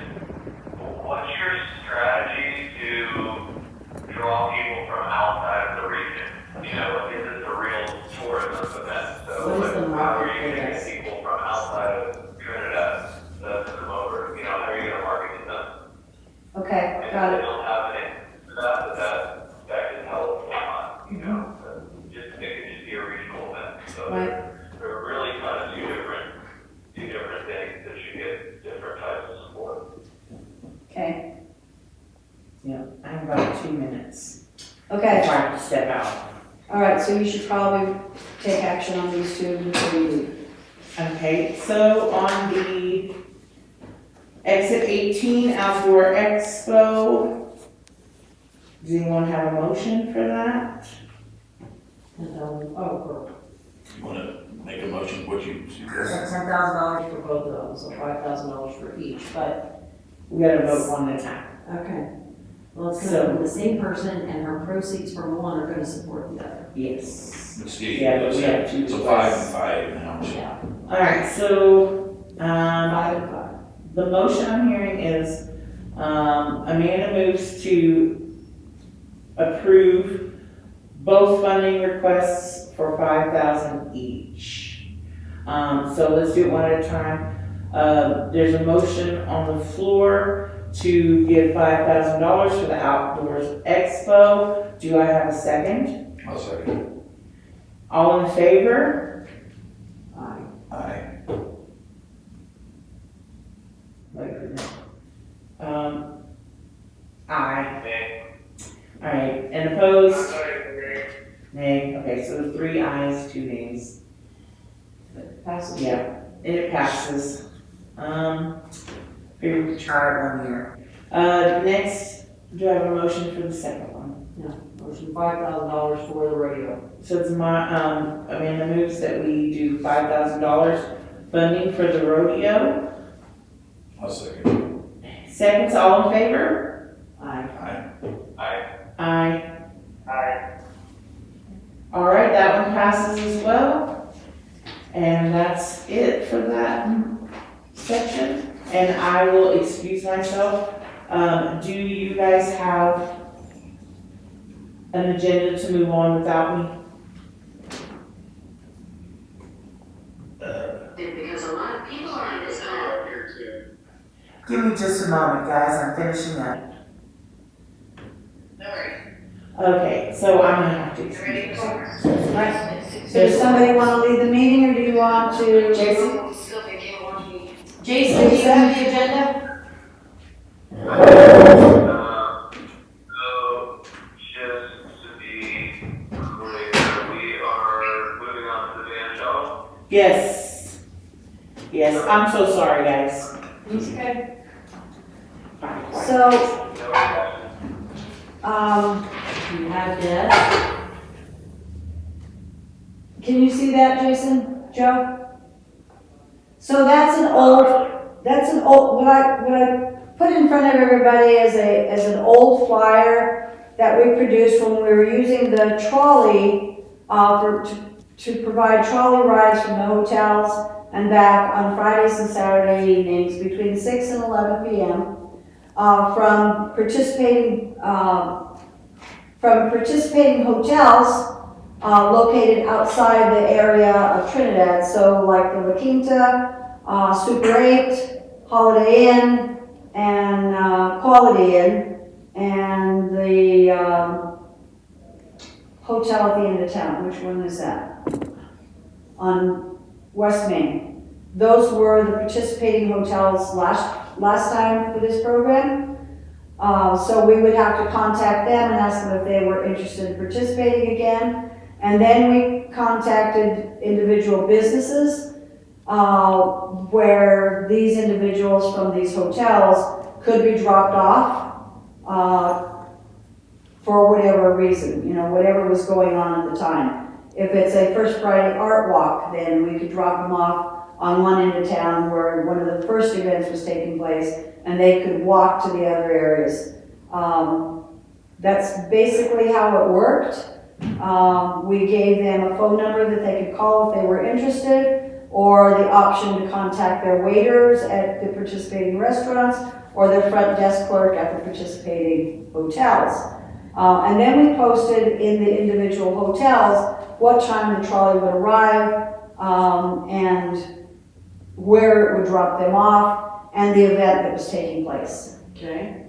what's your strategy to draw people from outside of the region? You know, like, is this a real tourism event? So What is the like, how are market you for going to this? get people from outside of Trinidad to come over? You know, how are you going to market to them? Okay, And got if it. they don't have an answer for that can help a lot, you know? Just, it could just be a regional event. So Right. they're really kind of two different things that should get different types of support. Okay, Yeah, I have about 2 minutes. okay. Before I have to step out. All right, so you should probably take action on these two before you leave. Okay, so on the Exit 18 Outdoor Expo, does anyone have a motion for that? And, You wanna make a motion, what you suggest? $10,000 for both of them, so $5,000 for each, but, We gotta vote one at a time. okay. Well, it's So- gonna be the same person, and her proceeds from one are gonna support the other. Yes. Let's get Yeah, but we have two so 5 requests. and 5 now. Yeah, All right, so, 5 and 5. the motion I'm hearing is, Amanda moves to approve both funding requests for $5,000 each. So let's do it one at a time. There's a motion on the floor to give $5,000 for the Outdoors Expo. Do I have a second? I'll second. All in favor? Aye. Aye. Nay. All right, and opposed? Nay. Okay, so 3 ayes, 2 nays. Passes. Yeah, and it passes. Figured we could try it 1 year. Next, do I have a motion for the second one? Motion $5,000 for the radio. So it's my, Amanda moves that we do $5,000 funding for the rodeo. I'll second. Seconds, all in favor? Aye. Aye. Aye. Aye. All right, that one passes as well. And that's it for that section. And I will excuse myself. Do you guys have an agenda to move on without me? Because a lot of people are in this call. Give me just a moment, guys, I'm finishing up. No worries. Okay, so I'm gonna have to excuse Ready myself. for? Right. So does somebody want to lead the meeting, or do you want to? Jason? Still thinking, watching. Jason, do you have the agenda? So, just to be clear, we are moving on to the van show. Yes. Yes, I'm so sorry, guys. It's okay. So, No questions. You have that. can you see that, Jason, Joe? So that's an old, what I put in front of everybody as an old flyer that we produced when we were using the trolley, to provide trolley rides from the hotels and back on Fridays and Saturday evenings between 6 and 11 p.m. From participating hotels located outside the area of Trinidad. So like the La Quinta, Super 8, Holiday Inn, and Quality Inn, and the hotel at the end of town. Which one is that? On West Main. Those were the participating hotels last time for this program. So we would have to contact them and ask them if they were interested in participating again. And then we contacted individual businesses where these individuals from these hotels could be dropped off for whatever reason, whatever was going on at the time. If it's a First Friday Art Walk, then we could drop them off on one end of town where one of the first events was taking place, and they could walk to the other areas. That's basically how it worked. We gave them a phone number that they could call if they were interested, or the option to contact their waiters at the participating restaurants, or their front desk clerk at the participating hotels. And then we posted in the individual hotels what time the trolley would arrive, and where it would drop them off, and the event that was taking place. Okay.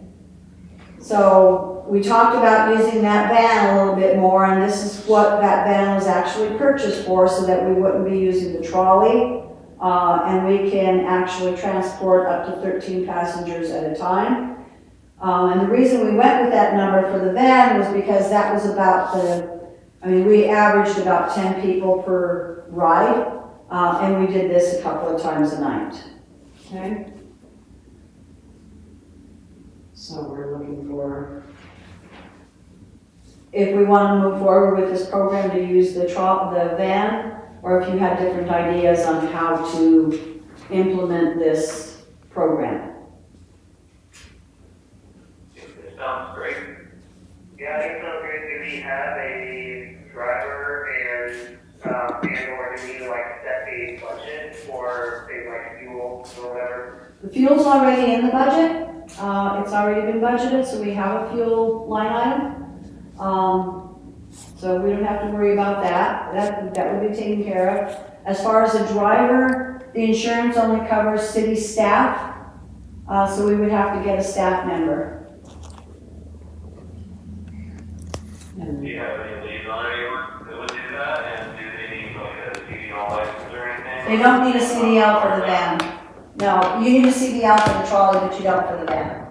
So we talked about using that van a little bit more, and this is what that van was actually purchased for, so that we wouldn't be using the trolley, and we can actually transport up to 13 passengers at a time. And the reason we went with that number for the van was because that was about we averaged about 10 people per ride, and we did this a couple of times a night. Okay. So we're looking for, If we want to move forward with this program to use the van, or if you had different ideas on how to implement this program. It sounds great. Yeah, I think it sounds great. Do we have a driver and or do we need to set a budget for things like fuel or whatever? The fuel's already in the budget. It's already been budgeted, so we have a fuel line item. So we don't have to worry about that. That would be taken care of. As far as the driver, the insurance only covers city staff, so we would have to get a staff member. Do you have any leads on anyone that would do that, and do they They don't need a CDL for the van. No, you need a CDL for the trolley, but you don't for the van.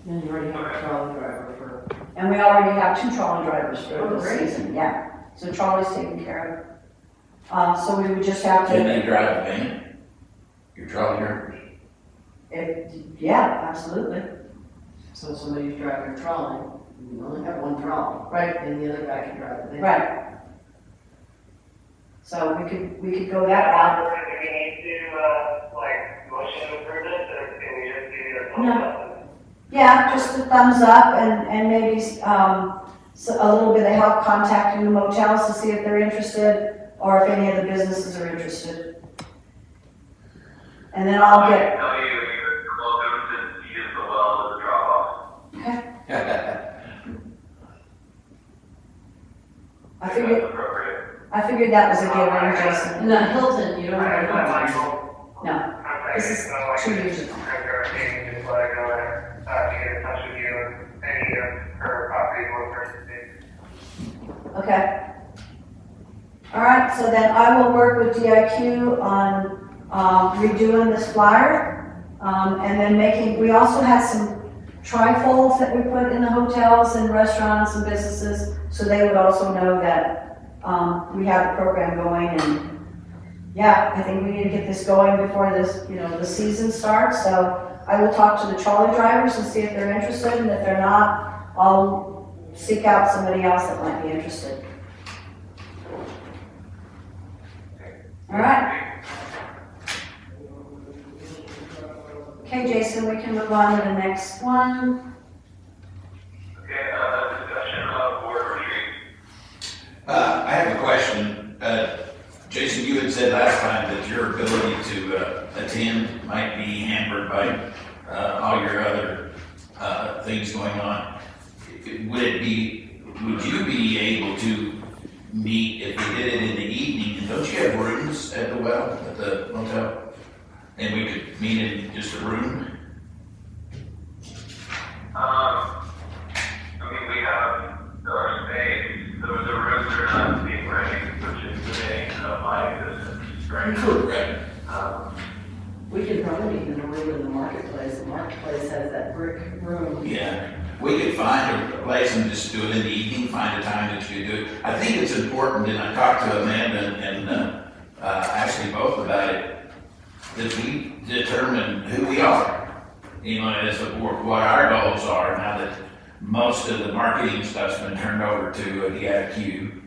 And you already have a trolley driver for. And we already have 2 trolley drivers for Oh, this great. season, yeah. So trolley's taken care of. So we would just have Can to, they drive a van? Your trolley drivers? yeah, absolutely. So if somebody's driving a trolley, you only have one trolley. Right. And the other guy can drive the van. Right. So we could go that route. Do we need to, like, motion to approve this, or can we just do a thumbs No. up? Yeah, just a thumbs up and maybe, so a little bit of help contacting the motels to see if they're interested or if any of the businesses are interested. And then I'll I get, can tell you, you're welcome to use the well as a drop off. I figured, That's appropriate. I figured that was a given, Jason. And then Hilton, you don't have a Alright, Hilton. Michael. No, this is 2 years ago. Just let her know there, to get in touch with you and any of her properties or purchases. Okay. All right, so then I will work with DIQ on redoing this flyer. And then we also had some trifolds that we put in the hotels and restaurants and businesses, so they would also know that we have the program going. And yeah, I think we need to get this going before this, the season starts. So I will talk to the trolley drivers and see if they're interested, and if they're not, I'll seek out somebody else that might be interested. All right. Okay, Jason, we can move on to the next one. Okay, discussion of board retreat. I have a question. Jason, you had said last time that your ability to attend might be hampered by all your other things going on. Would you be able to meet if we did it in the evening? And don't you have rooms at the well, at the motel? And we could meet in just a room? I mean, we have our space, the rooms are not being ready, which is the day of my existence right now. Right. We could probably meet in a room in the marketplace. The marketplace has that brick room. Yeah, we could find a place and just do it in the evening, find a time that you could do it. I think it's important, and I talked to Amanda and actually both about it, that we determine who we are, as a board, what our goals are, now that most of the marketing stuff's been turned over to DIQ.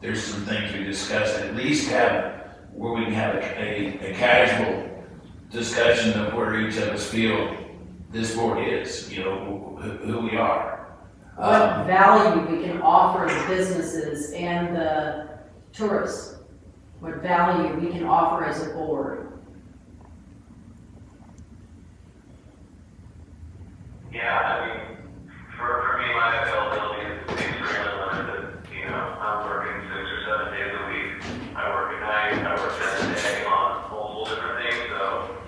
There's some things we discussed, at least where we can have a casual discussion of where each of us feel this board is, who we are. What value we can offer the businesses and the tourists. What value we can offer as a board. Yeah, I mean, for me, my availability is extremely limited. I'm working 6 or 7 days a week. I work at night, I work during the day on multiple different things, so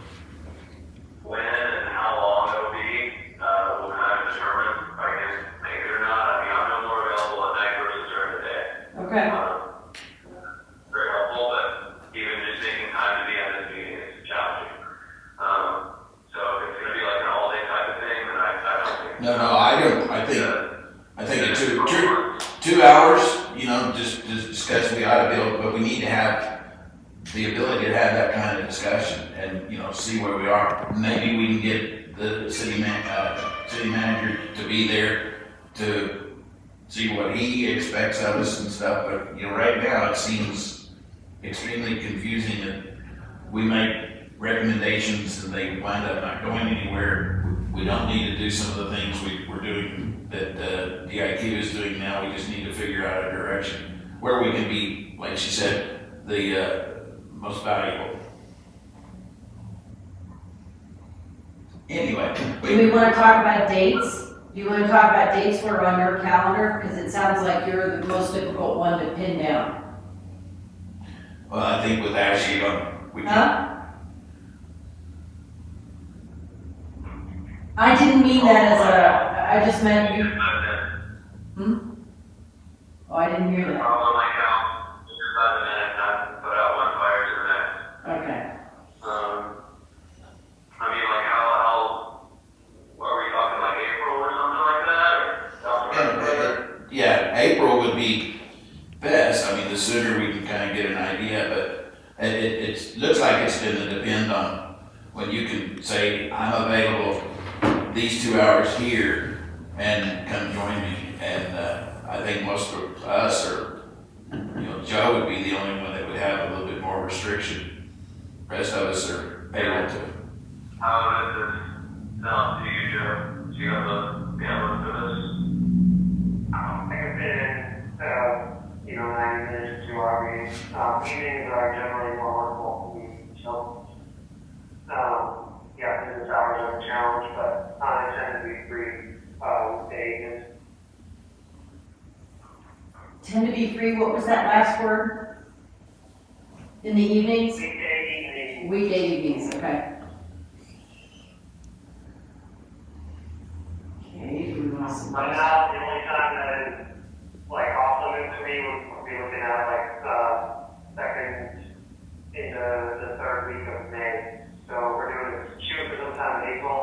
when and how long it'll be, will kind of determine if I can make it or not. I mean, I'm no more available at night versus during the day. Okay. Very helpful, but even just taking time to be at this meeting is challenging. So if it's gonna be like an all-day type of thing, then I don't think. No, I don't, I think in 2 hours, just discuss, we ought to be able, but we need to have the ability to have that kind of discussion and, see where we are. Maybe we can get the city manager to be there to see what he expects of us and stuff, but, right now it seems extremely confusing that we make recommendations and they wind up not going anywhere. We don't need to do some of the things we're doing that DIQ is doing now. We just need to figure out a direction where we can be, like she said, the most valuable. Anyway. Do we want to talk about dates? Do you want to talk about dates that are on your calendar? Because it sounds like you're the most difficult one to pin down. Well, I think with Ashley, we can. Huh? I didn't mean that as I just meant you. Oh, I didn't hear that. On my account, 5 minutes, I put out one April would be best. I mean, the sooner we can kind of get an idea, but it looks like it's gonna depend on when you can say, I'm available these 2 hours here and come join me. And I think most of us are, Joe would be the only one that would have a little bit more restriction. Rest of us are able to. How does this sound to you, Joe? Do you have a bandwidth for this? I can fit in, 90 minutes to our meetings. Evenings are generally more workable for me, so, business hours are a challenge, but I tend to be free, weekdays. Tend to be free, what was that last word? In the evenings? Weekday evenings. Weekday evenings, okay. Okay, do we want some? Right now, the only time that is off limits to me would be looking at second into the third week of May. So we're doing shoot for sometime in April.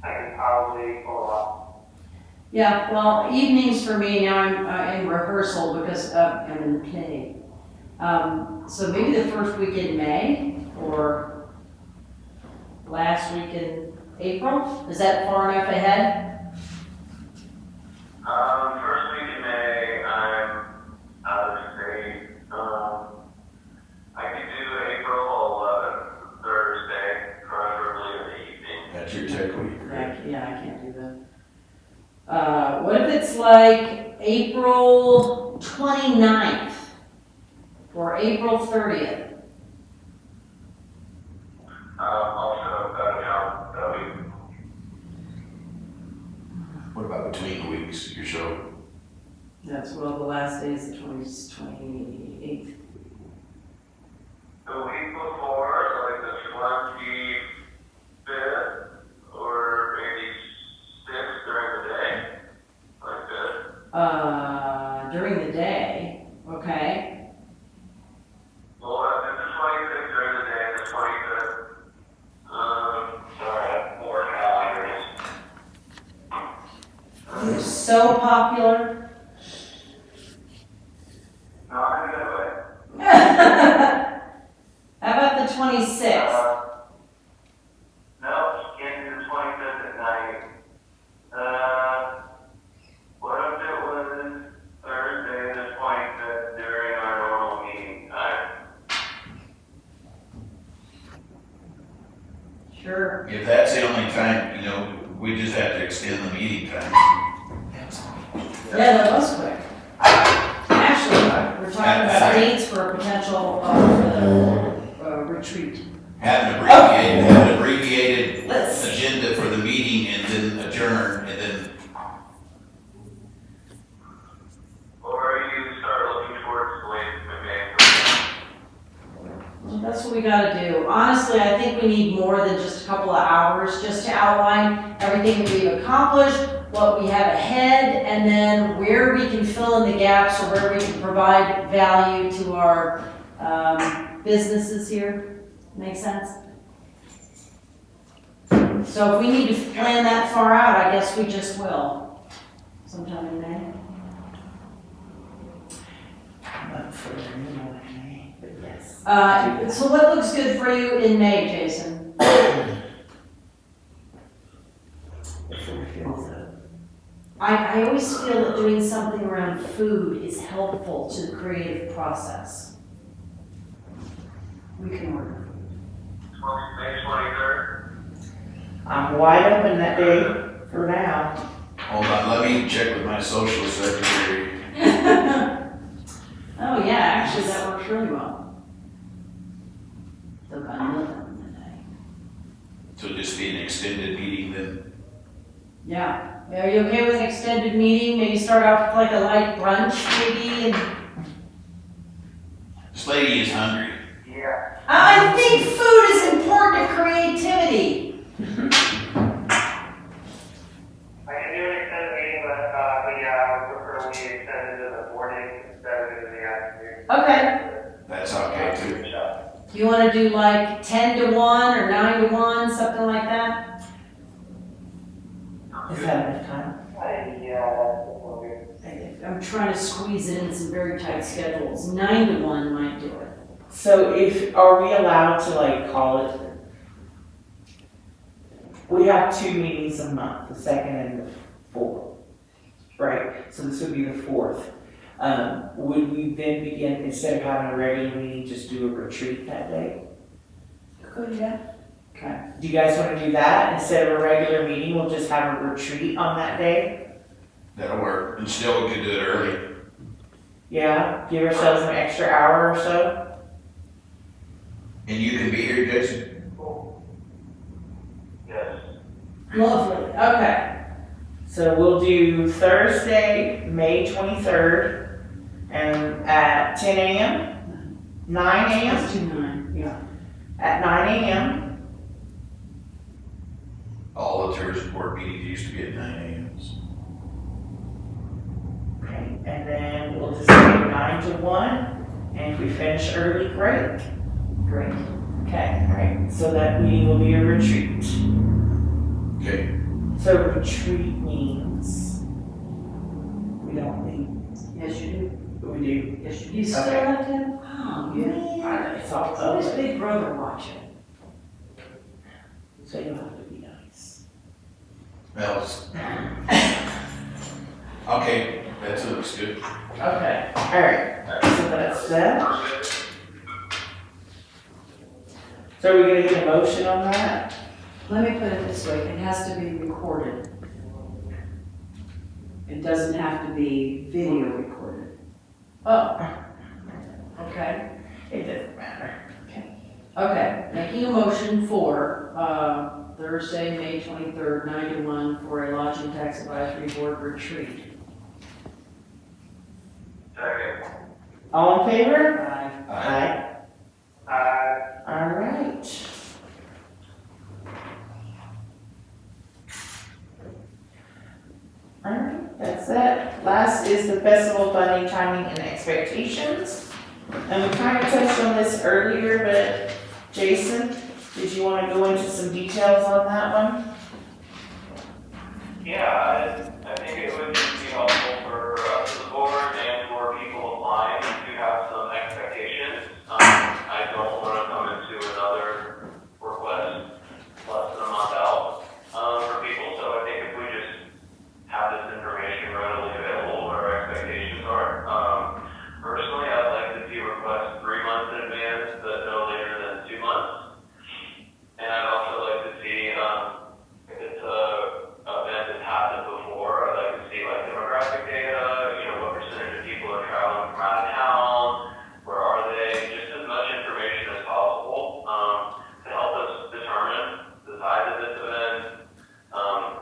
I can probably pull off. Yeah, well, evenings for me, now I'm in rehearsal because I'm in play. So maybe the first week in May or last week in April? Is that far enough ahead? First week in May, I'm out of state. I could do April 11th, Thursday, preferably in the evening. That's your tech week, right? Yeah, I can't do that. What if it's like April 29th or April 30th? I'll set up that account that week. What about between the weeks, your show? That's, well, the last day is the 28th. The week before, like the 25th, or maybe 6th during the day, like this. During the day, okay. Well, the 26th during the day, the 25th. Sorry, I have 4 calendars. You're so popular. Not in a good way. How about the 26th? No, can't do the 25th at night. What if it was Thursday the 25th during our normal meeting time? Sure. If that's the only time, we just have to extend the meeting time. Yeah, that was quick. Actually, we're talking about dates for a potential retreat. Have an abbreviated Let's- agenda for the meeting and then adjourn, and then Or you start looking towards the late May? Well, that's what we gotta do. Honestly, I think we need more than just a couple of hours just to outline everything that we've accomplished, what we have ahead, and then where we can fill in the gaps or where we can provide value to our businesses here. Make sense? So if we need to plan that far out, I guess we just will. Sometime in May. Not for the middle of May, but yes. So what looks good for you in May, Jason? I always feel that doing something around food is helpful to the creative process. We can work. May 23rd? I'm wide open that day for now. hold on, let me check with my social secretary. Oh yeah, actually that works really well. Look, I know that today. So just be an extended meeting then. Yeah. Are you okay with an extended meeting? Maybe start off with like a light brunch maybe and This lady is hungry. Yeah. I think food is important to creativity. I can do an extended meeting, but yeah, I would prefer we extend it to the morning instead of in the afternoon. Okay. That's okay too. Do you want to do like 10 to 1 or 9 to 1, something like that? Is that enough time? Yeah, that's what we're. I'm trying to squeeze it in some very tight schedules. 9 to 1 might do it. So are we allowed to like call it? We have 2 meetings a month, the 2nd and the 4th, right? So this would be the 4th. Would we then begin, instead of having a regular meeting, just do a retreat that day? Could, yeah. Okay. Do you guys want to do that? Instead of a regular meeting, we'll just have a retreat on that day? That'll work, and still we could do it early. Yeah, give ourselves an extra hour or so? And you can be here, Jason? Yes. Lovely, okay. So we'll do Thursday, May 23rd, and at 10 a.m., 9 a.m., Let's do 9, yeah. at 9 a.m. All the tourism board meetings used to be at 9 a.m. Okay, and then we'll just say 9 to 1, and if we finish early, great. Great. Okay, all right, so that meeting will be a retreat. Okay, So retreat means we don't leave, Yes, you do. we do. Yes, you do. You still Okay. have to? Oh, yeah. It's all It's always public, Big Brother watching. so you'll have to be nice. well, okay, that looks good. Okay, all right, so that's that. So are we gonna get a motion on that? Let me put it this way, it has to be recorded. It doesn't have to be video recorded. Oh, Okay? it doesn't matter. Okay, making a motion for, Thursday, May 23rd, 9 to 1 for a lodging tax advisory board retreat. Second. All in favor? Aye. Aye. All right. All right, that's it. Last is the festival funding, timing, and expectations. And we kind of touched on this earlier, but Jason, did you want to go into some details on that one? Yeah, I think it would just be helpful for us as a board and for people applying to have some expectations. I don't want to come into another request less than a month out for people, so I think if we just have this information readily available, what our expectations are. Personally, I'd like to see requests 3 months in advance, but no later than 2 months. And I'd also like to see, if it's a event that's happened before, I'd like to see like demographic data, what percentage of people are traveling from out of town, where are they, just as much information as possible, to help us determine the size of this event,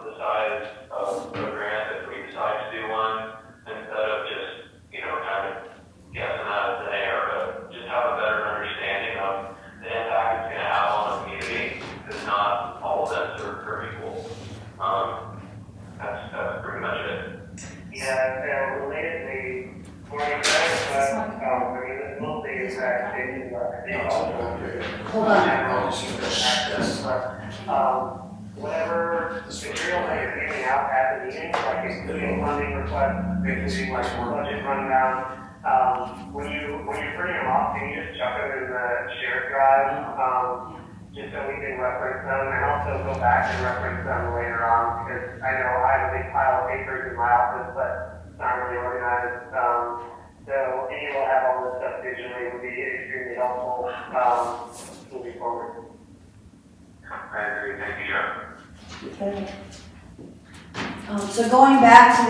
the size of the grant if we decide to do one, instead of just, kind of guessing out of thin air, but just have a better understanding of the impact it's going to have on the community, because not all events are equal. That's pretty much it. Yeah, relatedly, for the credit, this mostly is that they Hold on. whatever material that you're giving out at the meeting, like including funding requests, including like budget rundown, when you're printing them off, can you just chuck them in the shared drive, just so we can reference them, and also go back and reference them later on, because I know I have a big pile of papers in my office, but it's not really organized. So being able to have all this stuff digitally would be extremely helpful, moving forward. I agree, thank you, Jeff. Okay. So going back to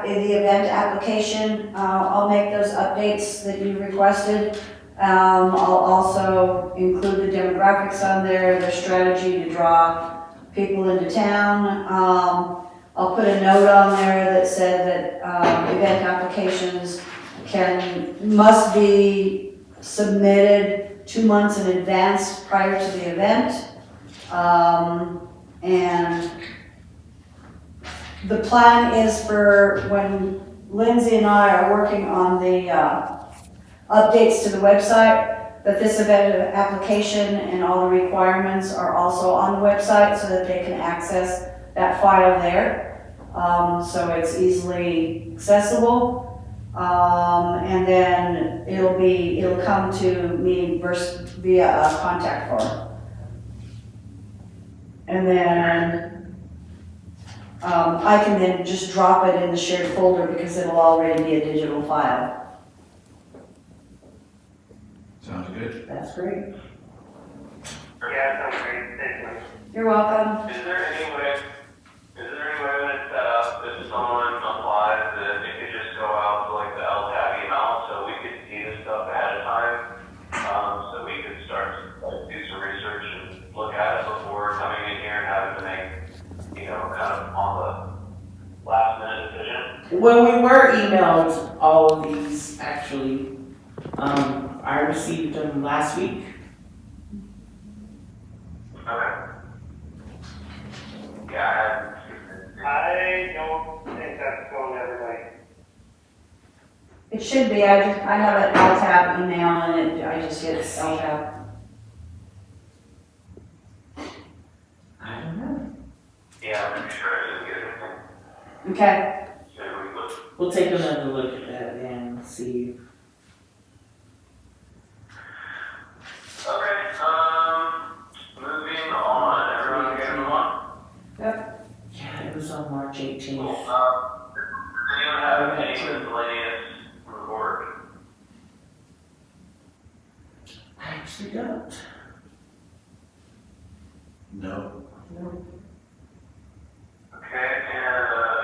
the event application, I'll make those updates that you requested. I'll also include the demographics on there, the strategy to draw people into town. I'll put a note on there that said that event applications must be submitted 2 months in advance prior to the event. And the plan is for when Lindsay and I are working on the updates to the website, that this event application and all the requirements are also on the website so that they can access that file there. So it's easily accessible. And then it'll come to me via a contact form. And then, I can then just drop it in the shared folder because it'll already be a digital file. Sounds good. That's great. Yeah, sounds great, thanks. You're welcome. Is there any way when it's set up, if someone applies, that it could just go out to like the LTAB email, so we could see this stuff ahead of time? So we could start to like do some research and look at it before coming in here and having to make, you know, kind of on the last minute decision? Well, we were emailed all of these, actually. I received them last week. Okay. Yeah, I don't think that's going to everybody. It should be, I have an LTAB email and I just hit LTAB. I don't know. yeah, I'm pretty sure I didn't get anything. Okay, So we look. We'll take another look at that and see. Okay, moving on, everyone okay to move on? Yeah, it was on March 18th. Cool, does anyone have any miscellaneous report? I actually don't. No. Okay, and,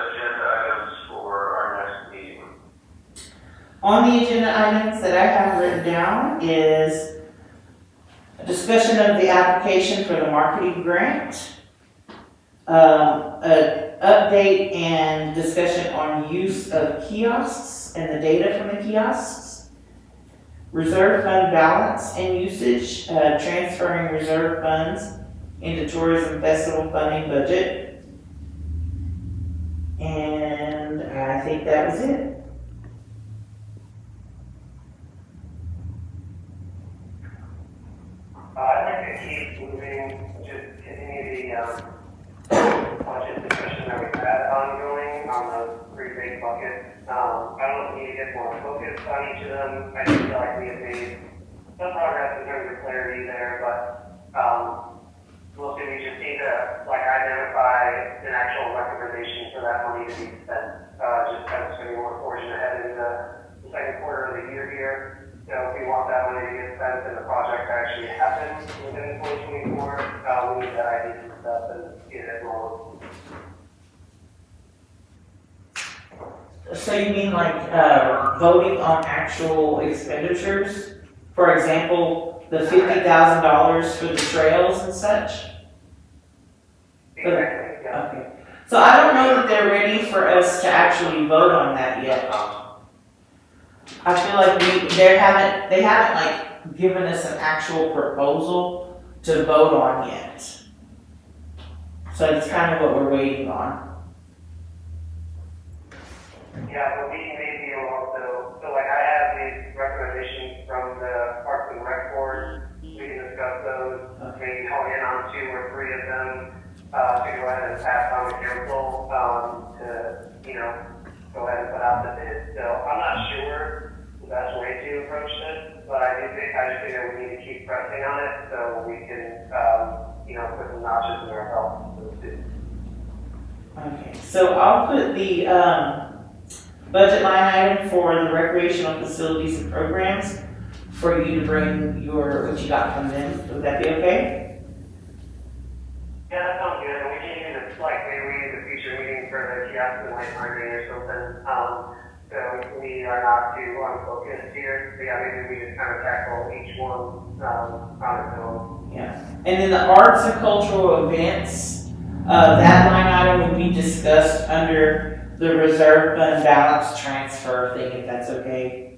agenda items for our next meeting. On the agenda items that I have written down is a discussion of the application for the marketing grant, an update and discussion on use of kiosks and the data from the kiosks, reserve fund balance and usage, transferring reserve funds into tourism festival funding budget. And I think that was it. I'd like to keep moving, just continue the, budget discussion that we've had ongoing on those three big buckets. I don't know if we need to get more focused on each of them. I feel like we have made some progress in terms of clarity there, but, mostly we just need to, like, identify an actual recommendation for that money to be spent. Just kind of spending more portion ahead in the second quarter of the year here. So if we want that money to get spent and the project to actually happen within 2024, we need to ID some stuff and get it rolling. So you mean like, voting on actual expenditures? For example, the $50,000 for the trails and such? Exactly, yeah. Okay. So I don't know that they're ready for us to actually vote on that yet. I feel like they haven't like given us an actual proposal to vote on yet. So it's kind of what we're waiting on. Yeah, but we may be able also, so like I have these recommendations from the Parks and Rec Board. We can discuss those, maybe hone in on 2 or 3 of them, to go ahead and pass on to council, to, you know, go ahead and put out the bid. So I'm not sure the best way to approach this, but I just think that we need to keep pressing on it so we can, you know, put some notches in our belt, so to speak. Okay, so I'll put the budget line item for the recreational facilities and programs for you to bring what you got from them. Would that be okay? Yeah, that sounds good, and we can use it, like, maybe we use a future meeting for the kiosk and light marketing or something, so we are not too unfocused here, so yeah, maybe we just kind of tackle each one, on its own. Yeah. And then the arts and cultural events, that line item would be discussed under the reserve fund balance transfer thing, if that's okay.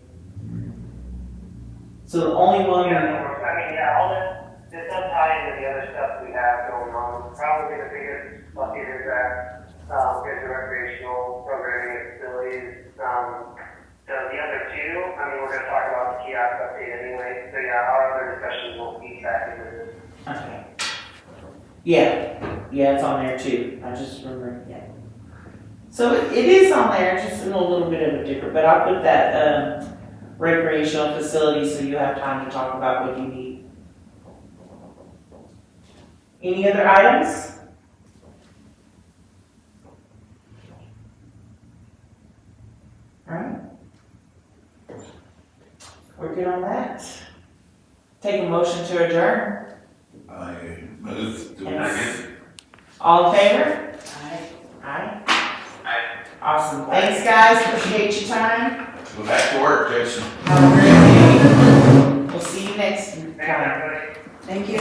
So the only one. Yeah, I mean, yeah, all this does tie into the other stuff we have going on. Probably the biggest bucket is that, is the recreational programming and facilities. So the other 2, I mean, we're gonna talk about the kiosk update anyway, so yeah, our other discussions will feed back into this. Okay. Yeah, it's on there too. I just remember, yeah. So it is on there, just in a little bit of a different, but I'll put that, recreational facility so you have time to talk about what you need. Any other items? Alright. We're good on that. Take a motion to adjourn. I move to. Yes. All in favor? Aye. Aye. Aye. Awesome. Thanks, guys. Appreciate your time. Go back to work, Jason. Have a great day. We'll see you next time. Thanks, everybody. Thank you.